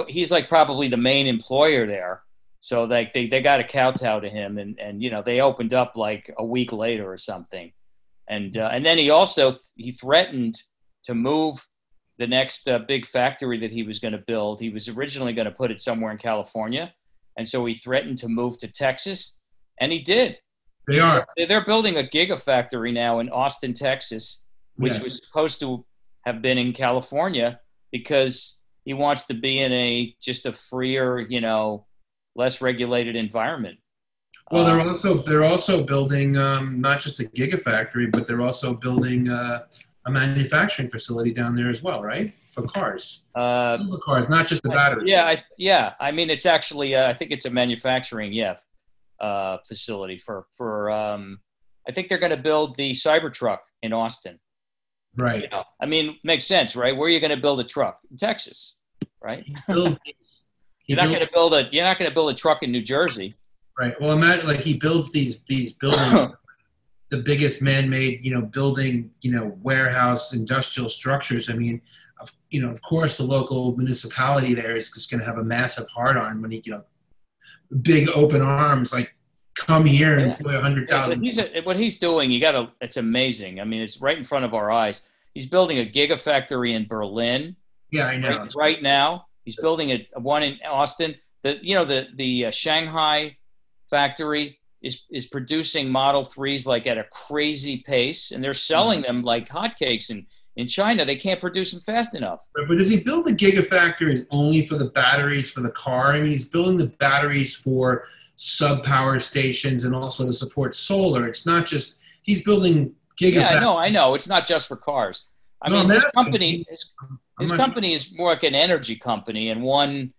he's like probably the main employer there. So they got to kowtow to him, and they opened up like a week later or something. And then he threatened to move the next big factory that he was going to build. He was originally going to put it somewhere in California. And so he threatened to move to Texas, and he did. They're building a gigafactory now in Austin, Texas, which was supposed to have been in California, because he wants to be in just a freer, less regulated environment. Well, they're also building not just a gigafactory, but they're also building a manufacturing facility down there as well, right? For cars. The cars, not just the batteries. Yeah. I mean, it's actually I think it's a manufacturing facility for I think they're going to build the Cybertruck in Austin. Right. I mean, makes sense, right? Where are you going to build a truck? In Texas, right? You're not going to build a truck in New Jersey. Right. Well, imagine like he builds these buildings, the biggest man-made, building, warehouse, industrial structures. I mean, of course, the local municipality there is just going to have a massive hard-on when he, big open arms, like, come here and employ 100,000. What he's doing, it's amazing. I mean, it's right in front of our eyes. He's building a gigafactory in Berlin. Yeah, I know. Right now, he's building one in Austin. The Shanghai factory is producing Model 3s like at a crazy pace, and they're selling them like hotcakes. And in China, they can't produce them fast enough. But does he build the gigafactories only for the batteries for the car? I mean, he's building the batteries for sub-power stations and also to support solar. It's not just he's building gigafactories. Yeah, I know. It's not just for cars. His company is more like an energy company, and one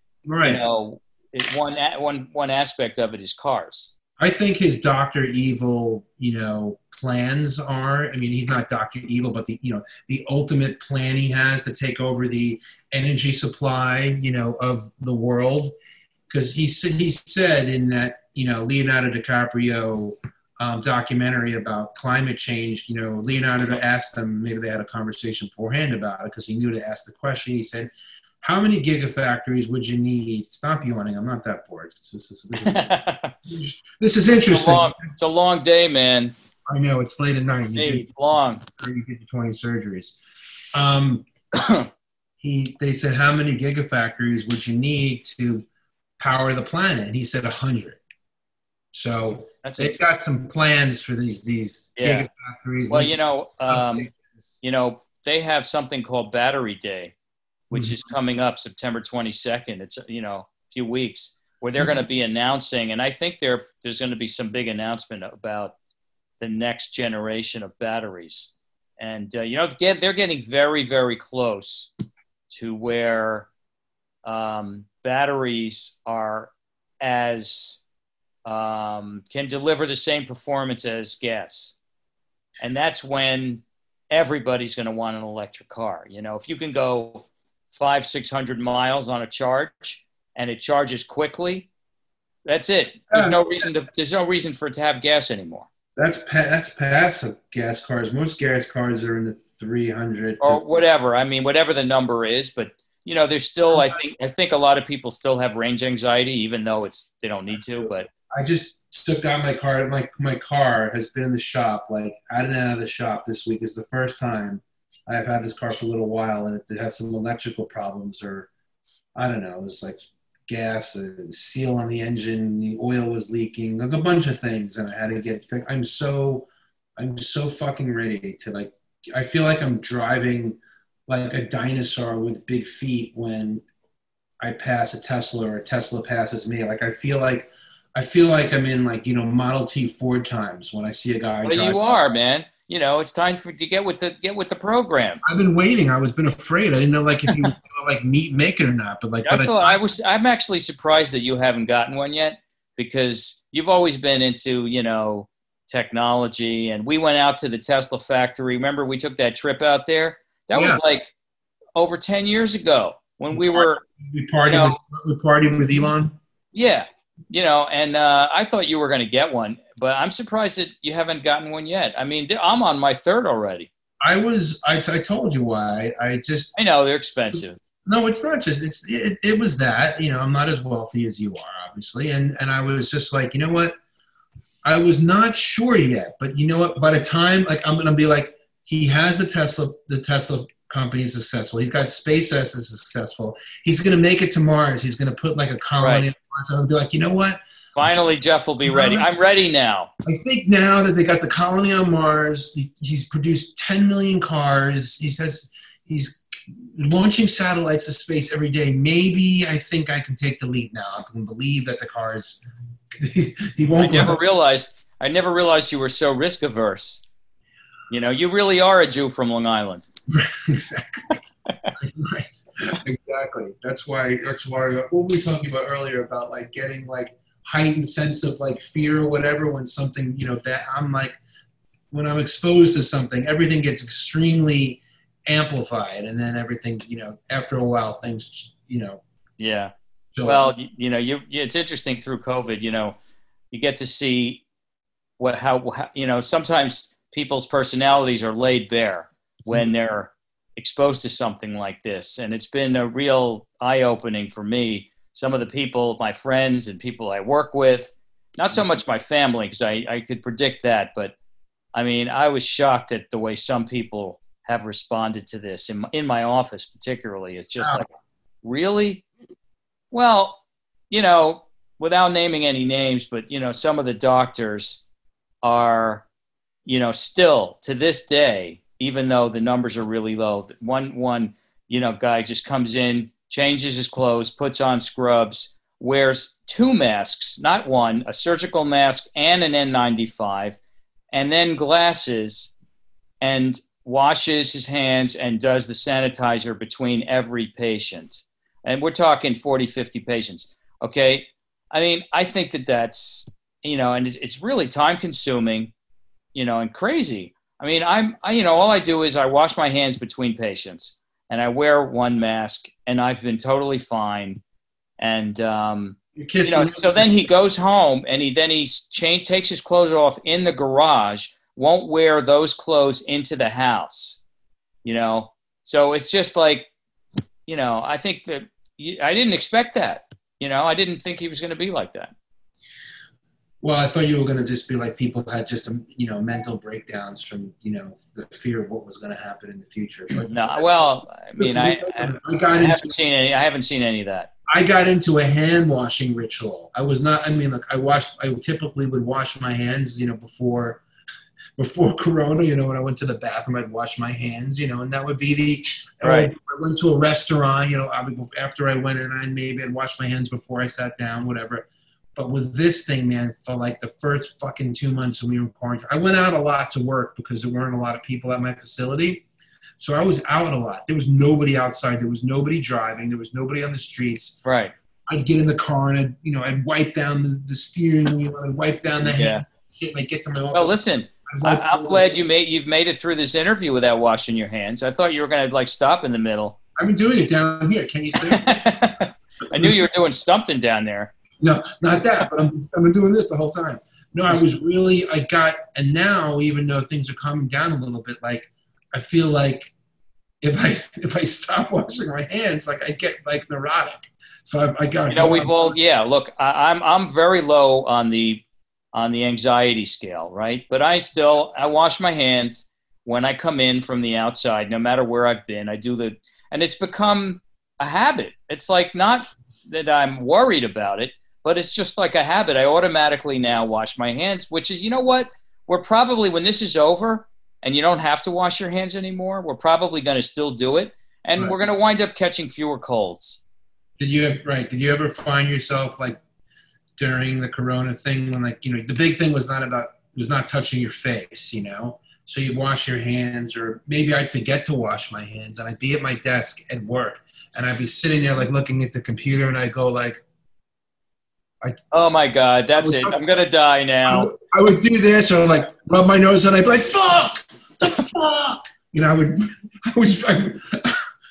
aspect of it is cars. I think his Dr. Evil, plans are, I mean, he's not Dr. Evil, but the ultimate plan he has to take over the energy supply, of the world. Because he said in that, Leonardo DiCaprio documentary about climate change, Leonardo asked them, maybe they had a conversation beforehand about it because he knew to ask the question. He said, how many gigafactories would you need? Stop yawning. I'm not that bored. This is interesting. It's a long day, man. I know. It's late at night. Long. You did 20 surgeries. They said, how many gigafactories would you need to power the planet? And he said 100. So they've got some plans for these gigafactories. Well, they have something called Battery Day, which is coming up September 22nd. It's, a few weeks, where they're going to be announcing, and I think there's going to be some big announcement about the next generation of batteries. And, they're getting very, very close to where batteries are can deliver the same performance as gas. And that's when everybody's going to want an electric car. If you can go 500-600 miles on a charge and it charges quickly, that's it. There's no reason for it to have gas anymore. That's passive gas cars. Most gas cars are in the 300 or whatever. I mean, whatever the number is, but there's still, I think a lot of people still have range anxiety, even though they don't need to. But I just took out my car. My car has been in the shop, like out and out of the shop this week. Is the first time I've had this car for a little while, and it has some electrical problems, or I don't know. It was like gas, a seal on the engine, the oil was leaking, like a bunch of things, and I had to get fixed. I'm so fucking ready to I feel like I'm driving like a dinosaur with big feet when I pass a Tesla or a Tesla passes me. Like I feel like I'm in Model T Ford times when I see a guy. Well, you are, man. It's time to get with the program. I've been waiting. Been afraid. I didn't know if you make it or not. But I'm actually surprised that you haven't gotten one yet, because you've always been into technology. And we went out to the Tesla factory. Remember, we took that trip out there. That was like over 10 years ago when we partied with Elon. Yeah. And I thought you were going to get one, but I'm surprised that you haven't gotten one yet. I mean, I'm on my third already. I told you why. I know they're expensive. No, it's not just, it was that, I'm not as wealthy as you are, obviously. And I was just like, you know what? I was not sure yet, but you know what? By the time, like, I'm gonna be like, he has the Tesla company is successful. He's got SpaceX is successful. He's gonna make it to Mars. He's gonna put like a colony on Mars. And I'll be like, you know what? Finally, Jeff will be ready. I'm ready now. I think now that they got the colony on Mars, he's produced 10 million cars. He says he's launching satellites to space every day. Maybe I think I can take the leap now. I can believe that the cars. He won't. I never realized you were so risk averse. You know, you really are a Jew from Long Island. Exactly. Right. Exactly. That's why. What were we talking about earlier about like getting like heightened sense of like fear or whatever when something, you know, that I'm like, when I'm exposed to something, everything gets extremely amplified, and then everything, you know, after a while, things, you know. Yeah. Well, you know, it's interesting through COVID, you know, you get to see how, you know, sometimes people's personalities are laid bare when they're exposed to something like this. And it's been a real eye-opening for me. Some of the people, my friends and people I work with, not so much my family, because I could predict that, but I mean, I was shocked at the way some people have responded to this in my office, particularly. It's just like, really? Well, you know, without naming any names, but, you know, some of the doctors are, you know, still to this day, even though the numbers are really low, one, you know, guy just comes in, changes his clothes, puts on scrubs, wears 2 masks, not one, a surgical mask and an N95, and then glasses, and washes his hands and does the sanitizer between every patient. And we're talking 40, 50 patients. Okay. I mean, I think that's, you know, and it's really time consuming, you know, and crazy. I mean, you know, all I do is I wash my hands between patients and I wear 1 mask and I've been totally fine. And, you know, so then he goes home and he takes his clothes off in the garage, won't wear those clothes into the house, you know? So it's just like, you know, I think that I didn't expect that. You know, I didn't think he was going to be like that. Well, I thought you were going to just be like people had just, you know, mental breakdowns from, you know, the fear of what was going to happen in the future. But, no, well, I mean, I haven't seen any of that. I got into a hand washing ritual. I was not, I mean, look, I typically would wash my hands, you know, before Corona, you know, when I went to the bathroom, I'd wash my hands, you know, and that would be right. I went to a restaurant, you know, after I went in, I'd wash my hands before I sat down, whatever. But with this thing, man, for like the first fucking 2 months when we were in quarantine, I went out a lot to work because there weren't a lot of people at my facility. So I was out a lot. There was nobody outside. There was nobody driving. There was nobody on the streets. Right. I'd get in the car and I'd wipe down the steering wheel. I'd wipe down the hand. And I'd get to my office. Well, listen. I'm glad you've made it through this interview without washing your hands. I thought you were going to like stop in the middle. I've been doing it down here. Can you see? I knew you were doing something down there. No, not that, but I've been doing this the whole time. No, and now even though things are calming down a little bit, like I feel like if I stop washing my hands, like I get like neurotic. So I got. You know, look, I'm very low on the anxiety scale, right? But I wash my hands when I come in from the outside, no matter where I've been. And it's become a habit. It's like not that I'm worried about it, but it's just like a habit. I automatically now wash my hands, which is, you know what? We're probably, when this is over and you don't have to wash your hands anymore, we're probably going to still do it. And we're going to wind up catching fewer colds. Did you ever find yourself like, during the Corona thing when like, you know, the big thing was not touching your face, you know? So you'd wash your hands, or maybe I'd forget to wash my hands and I'd be at my desk at work and I'd be sitting there like looking at the computer and I'd go like, oh my God, that's it. I'm going to die now. I would do this or like rub my nose and I'd be like, fuck, the fuck. You know,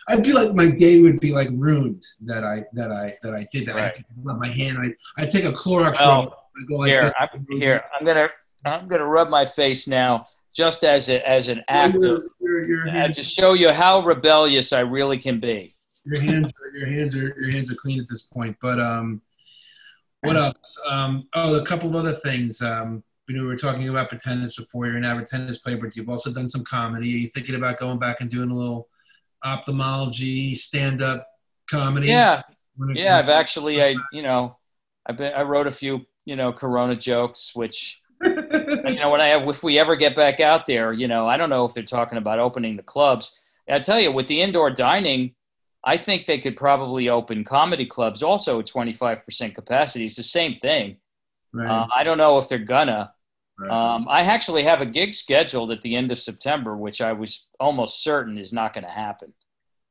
I'd be like, my day would be like ruined that I did that. Right. I had to rub my hand. I'd take a Clorox rub. And go like here, I'm gonna rub my face now, just as an act to show you how rebellious I really can be. Your hands are clean at this point. But what else? A couple of other things. we were talking about tennis before. You're an avid tennis player, but you've also done some comedy. Are you thinking about going back and doing a little ophthalmology stand-up comedy? Yeah, yeah. I've actually, I wrote a few, Corona jokes, which, if we ever get back out there, I don't know if they're talking about opening the clubs. I tell you, with the indoor dining, I think they could probably open comedy clubs also at 25% capacity. It's the same thing. Right. I don't know if they're gonna. Right. I actually have a gig scheduled at the end of September, which I was almost certain is not going to happen.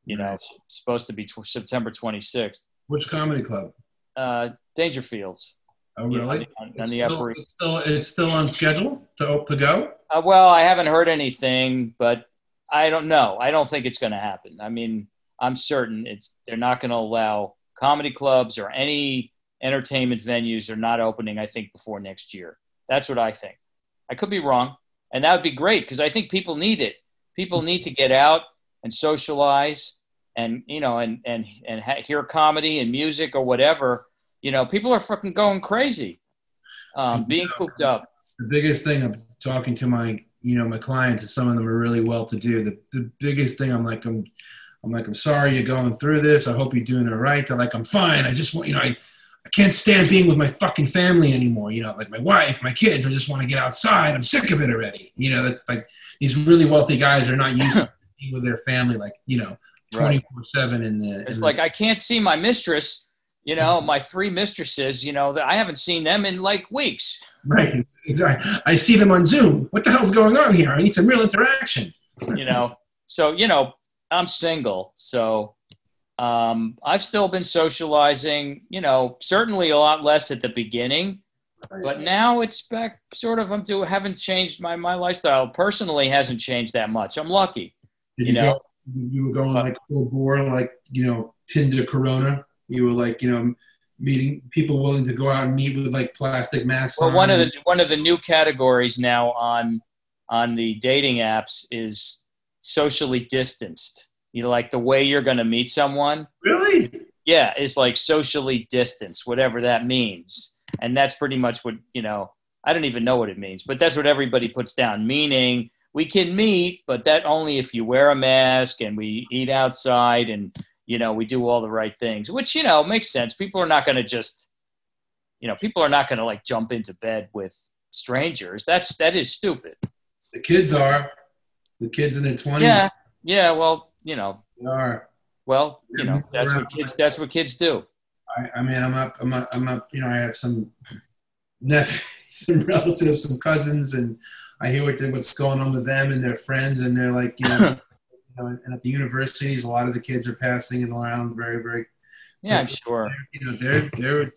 It's supposed to be September 26th. Which comedy club? Dangerfields. Oh, really? On the Upper East. It's still on schedule to go? Well, I haven't heard anything, but I don't know. I don't think it's going to happen. I mean, I'm certain they're not going to allow comedy clubs or any entertainment venues are not opening, I think, before next year. That's what I think. I could be wrong. And that would be great because I think people need it. People need to get out and socialize and hear comedy and music or whatever. People are fucking going crazy, being cooped up. The biggest thing I'm talking to my clients, and some of them are really well-to-do. The biggest thing I'm like, I'm sorry you're going through this. I hope you're doing it right. They're like, I'm fine. I just want, I can't stand being with my fucking family anymore. Like my wife, my kids. I just want to get outside. I'm sick of it already. That's like these really wealthy guys are not used to being with their family, 24/7 It's like I can't see my mistress. My 3 mistresses. I haven't seen them in like weeks. Right. Exactly. I see them on Zoom. What the hell's going on here? I need some real interaction. So I'm single, so. I've still been socializing, certainly a lot less at the beginning, but now it's back haven't changed my lifestyle personally hasn't changed that much. I'm lucky. You were going like full bore, like, Tinder Corona. You were like, meeting people willing to go out and meet with like plastic masks. Well, one of the new categories now on the dating apps is socially distanced. Like the way you're going to meet someone. Really? Yeah, is like socially distanced, whatever that means. And that's pretty much what, I don't even know what it means, but that's what everybody puts down. Meaning we can meet, but that only if you wear a mask and we eat outside and, we do all the right things, which, makes sense. People are not going to just, people are not going to like jump into bed with strangers. That is stupid. The kids are. The kids in their 20s. Yeah. Yeah. Well, They are. Well, that's what kids do. I'm up. I have some nephews, some relatives, some cousins, and I hear what's going on with them and their friends, and they're like, and at the universities, a lot of the kids are passing it around very, very. Yeah, I'm sure. They were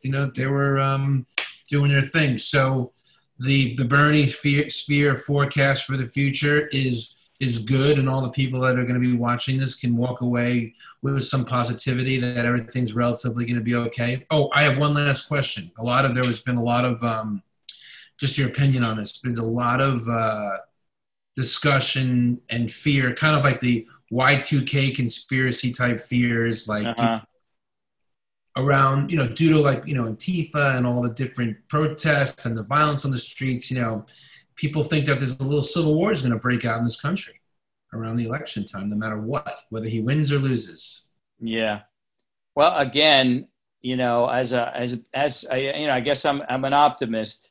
doing their thing. So the Bernie Spier forecast for the future is good, and all the people that are going to be watching this can walk away with some positivity that everything's relatively going to be okay. Oh, I have one last question. There has been a lot of just your opinion on this. There's been a lot of discussion and fear, kind of like the Y2K conspiracy type fears, like around, due to like, Antifa and all the different protests and the violence on the streets, people think that there's a little civil war is going to break out in this country around the election time, no matter what, whether he wins or loses. Yeah. Well, again, I guess I'm an optimist.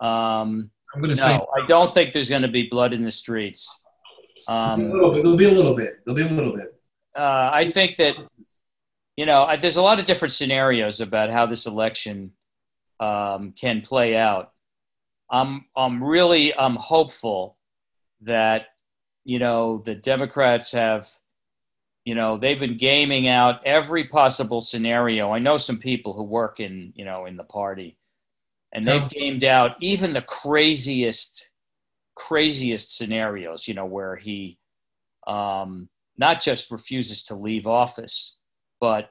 I'm going to say, I don't think there's going to be blood in the streets. There'll be a little bit. I think that, there's a lot of different scenarios about how this election can play out. I'm hopeful that, the Democrats have, they've been gaming out every possible scenario. I know some people who work in the party, and they've gamed out even the craziest scenarios, where he not just refuses to leave office, but,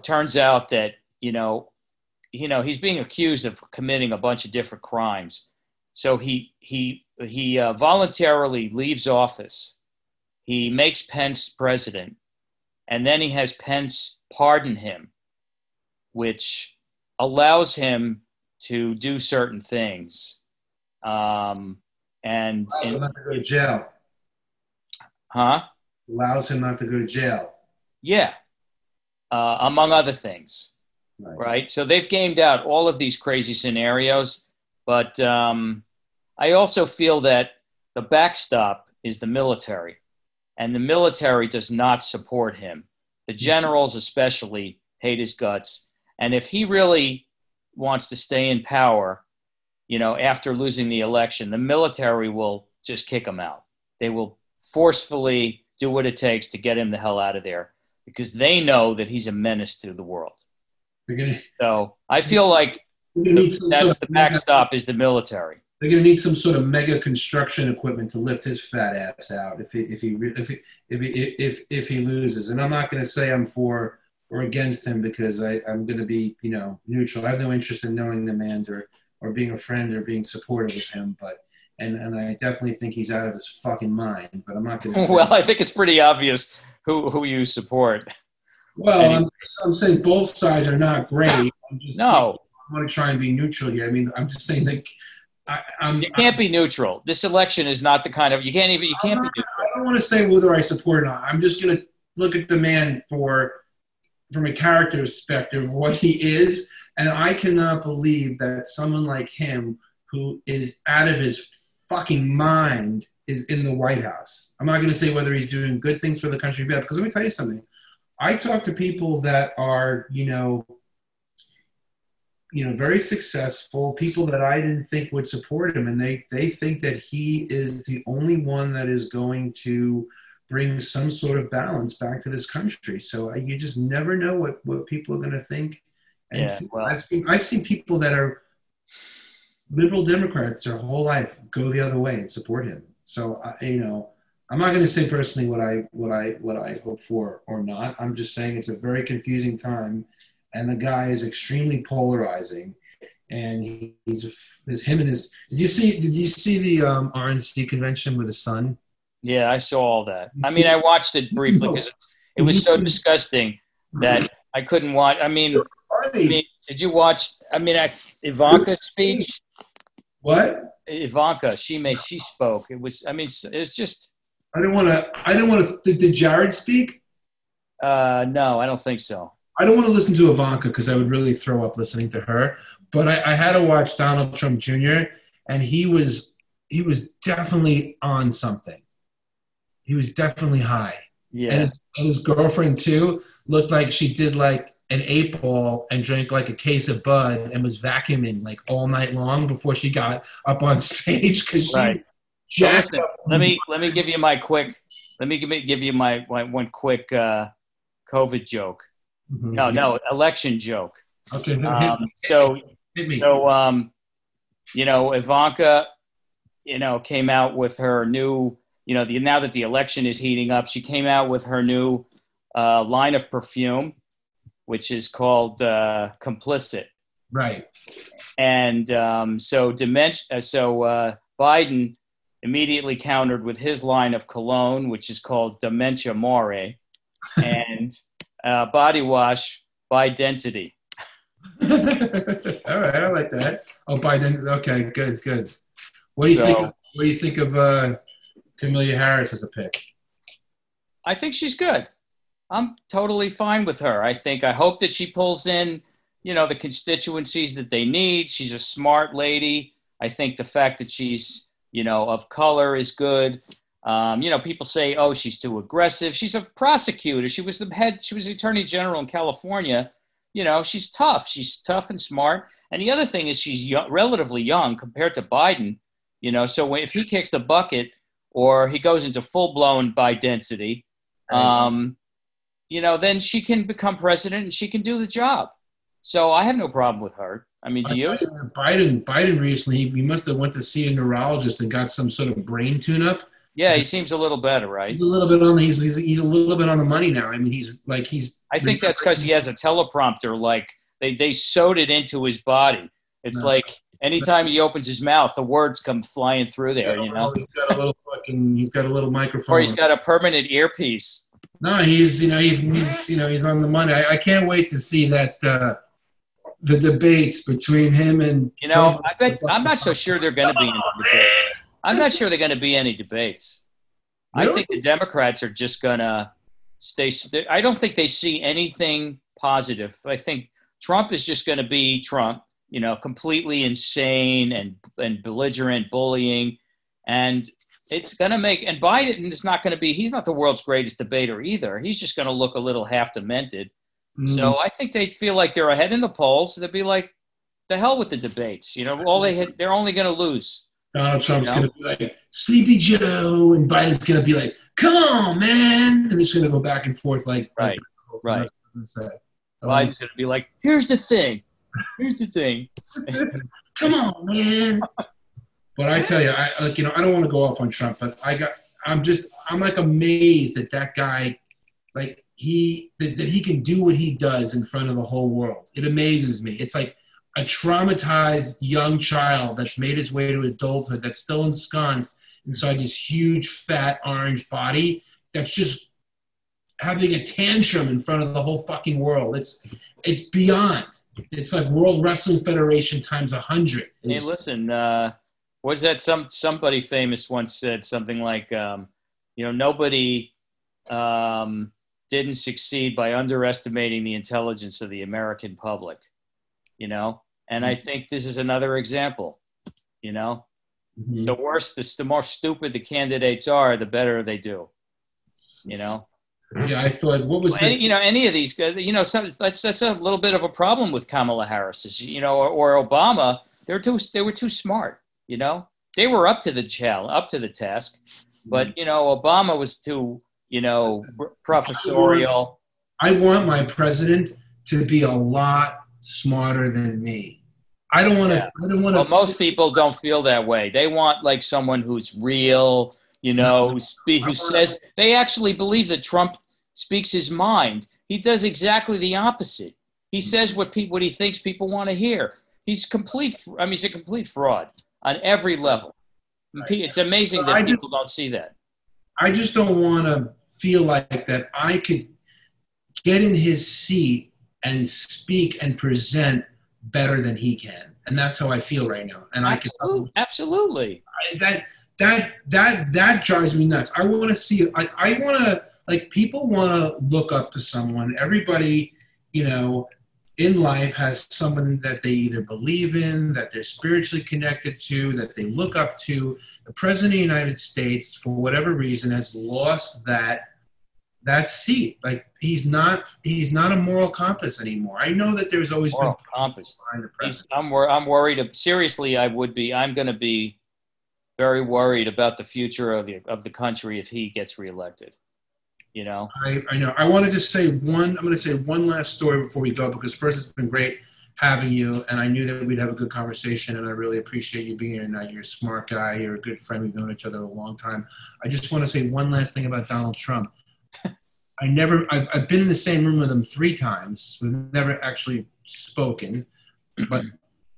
turns out that, he's being accused of committing a bunch of different crimes. So he voluntarily leaves office. He makes Pence president, and then he has Pence pardon him, which allows him to do certain things. And allows him not to go to jail. Huh? Allows him not to go to jail. Yeah, among other things, right? So they've gamed out all of these crazy scenarios, but I also feel that the backstop is the military, and the military does not support him. The generals especially hate his guts, and if he really wants to stay in power, after losing the election, the military will just kick him out. They will forcefully do what it takes to get him the hell out of there because they know that he's a menace to the world. So I feel like that's the backstop is the military. They're going to need some sort of mega construction equipment to lift his fat ass out if he loses. And I'm not going to say I'm for or against him because I'm going to be neutral. I have no interest in knowing the man or being a friend or being supportive of him, but and I definitely think he's out of his fucking mind. But I'm not going to say. Well, I think it's pretty obvious who you support. Well, I'm saying both sides are not great. No, I want to try and be neutral here. I mean, I'm just saying that. You can't be neutral. This election is not the kind of you can't be neutral. I don't want to say whether I support or not. I'm just going to look at the man from a character perspective, what he is, and I cannot believe that someone like him, who is out of his fucking mind, is in the White House. I'm not going to say whether he's doing good things for the country, because let me tell you something. I talk to people that are, very successful, people that I didn't think would support him, and they think that he is the only one that is going to bring some sort of balance back to this country. So you just never know what people are going to think. And I've seen people that are liberal Democrats their whole life go the other way and support him. So I'm not going to say personally what I hope for or not. I'm just saying it's a very confusing time. And the guy is extremely polarizing, and he's him and his. Did you see the RNC convention with his son? Yeah, I saw all that. I mean, I watched it briefly because it was so disgusting that I couldn't watch. I mean, did you watch? Ivanka's speech. What? Ivanka, she spoke. It was. I mean, it's just. I don't want to. Did Jared speak? No, I don't think so. I don't want to listen to Ivanka because I would really throw up listening to her. But I had to watch Donald Trump Jr. and he was definitely on something. He was definitely high. Yeah. And his girlfriend too looked like she did like an 8-ball and drank like a case of Bud and was vacuuming like all night long before she got up on stage because she jacked up. Let me give you my one quick COVID joke. Mm-hmm. No, election joke. Okay. Ivanka, came out with her new, now that the election is heating up, she came out with her new line of perfume, which is called Complicit. Right. And so Biden immediately countered with his line of cologne, which is called Dementia More, and body wash by density. All right, I like that. Oh, by density. Okay, good. What do you think of Kamala Harris as a pick? I think she's good. I'm totally fine with her. I hope that she pulls in, the constituencies that they need. She's a smart lady. I think the fact that she's, of color is good. People say, oh, she's too aggressive. She's a prosecutor. She was the attorney general in California. She's tough. She's tough and smart. And the other thing is she's relatively young compared to Biden, so if he kicks the bucket or he goes into full-blown by density, then she can become president and she can do the job. So I have no problem with her. I mean, do you? Biden recently, he must have went to see a neurologist and got some sort of brain tune-up. Yeah, he seems a little better, right? He's a little bit on the money now. I mean, I think that's because he has a teleprompter. Like they sewed it into his body. It's like anytime he opens his mouth, the words come flying through there. He's got a little microphone. Or he's got a permanent earpiece. No, he's on the money. I can't wait to see that the debates between him and Trump. I'm not so sure they're going to be any debates. I'm not sure they're going to be any debates. Really? I think the Democrats are just going to stay. I don't think they see anything positive. I think Trump is just going to be Trump, completely insane and belligerent, bullying. And it's going to and Biden is not going to be, he's not the world's greatest debater either. He's just going to look a little half demented. So I think they feel like they're ahead in the polls. They'll be like, the hell with the debates. They're only going to lose. Donald Trump's going to be like, Sleepy Joe, and Biden's going to be like, come on, man. And it's going to go back and forth like. Right. Biden's going to be like, here's the thing. Come on, man. But I tell you, I don't want to go off on Trump, but I'm like amazed that guy, like that he can do what he does in front of the whole world. It amazes me. It's like a traumatized young child that's made his way to adulthood that's still ensconced inside this huge, fat, orange body that's just having a tantrum in front of the whole fucking world. It's beyond. It's like World Wrestling Federation times 100. Hey, listen, was that somebody famous once said something like, nobody didn't succeed by underestimating the intelligence of the American public, and I think this is another example, Mm-hmm. the more stupid the candidates are, the better they do, Yeah, I thought, what was any of these guys, that's a little bit of a problem with Kamala Harris, or Obama. They were too smart, they were up to the task, but, Obama was too, professorial. I want my president to be a lot smarter than me. I don't want to. Well, most people don't feel that way. They want like someone who's real, who says they actually believe that Trump speaks his mind. He does exactly the opposite. He says what he thinks people want to hear. He's a complete fraud on every level. It's amazing that people don't see that. I just don't want to feel like that I could get in his seat and speak and present better than he can. And that's how I feel right now. And absolutely. That drives me nuts. I want to see it. I want to, like, people want to look up to someone. Everybody, in life has someone that they either believe in, that they're spiritually connected to, that they look up to. The President of the United States, for whatever reason, has lost that seat. Like, he's not a moral compass anymore. I know that there's always moral been compass behind the president. I'm worried. Seriously, I'm going to be very worried about the future of the country if he gets reelected. I know. I wanted to say I'm going to say one last story before we go, because first, it's been great having you, and I knew that we'd have a good conversation, and I really appreciate you being here tonight. You're a smart guy. You're a good friend. We've known each other a long time. I just want to say one last thing about Donald Trump. I've been in the same room with him 3 times. We've never actually spoken, but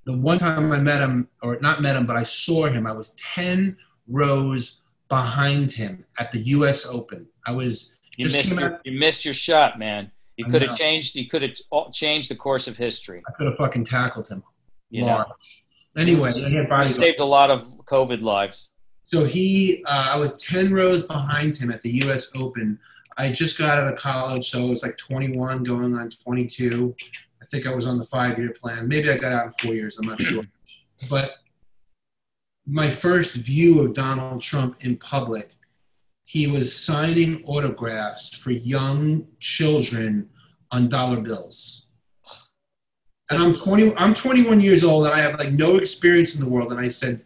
the one time I met him, or not met him, but I saw him, I was 10 rows behind him at the U.S. Open. You missed your shot, man. You could have changed the course of history. I could have fucking tackled him. Anyway, he saved a lot of COVID lives. So I was 10 rows behind him at the U.S. Open. I just got out of college, so I was like 21 going on 22. I think I was on the 5-year plan. Maybe I got out in 4 years. I'm not sure. But my first view of Donald Trump in public, he was signing autographs for young children on dollar bills. And I'm 21 years old, and I have like no experience in the world. And I said,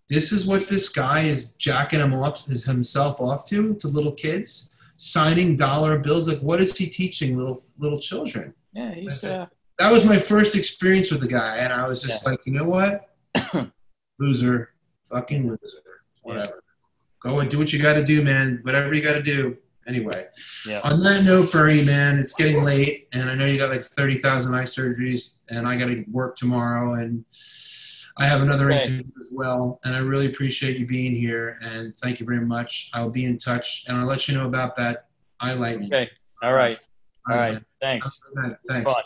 this is what this guy is jacking himself off to little kids, signing dollar bills. Like, what is he teaching little children? Yeah, that was my first experience with the guy, and I was just like, you know what, loser, fucking loser, whatever. Go and do what you got to do, man. Whatever you got to do. Anyway, on that note, Bernie, man, it's getting late, and I know you got like 30,000 eye surgeries, and I got to work tomorrow, and I have another interview as well, and I really appreciate you being here, and thank you very much. I'll be in touch, and I'll let you know about that eye lightning. Okay. All right. Thanks. Thanks. It's fun.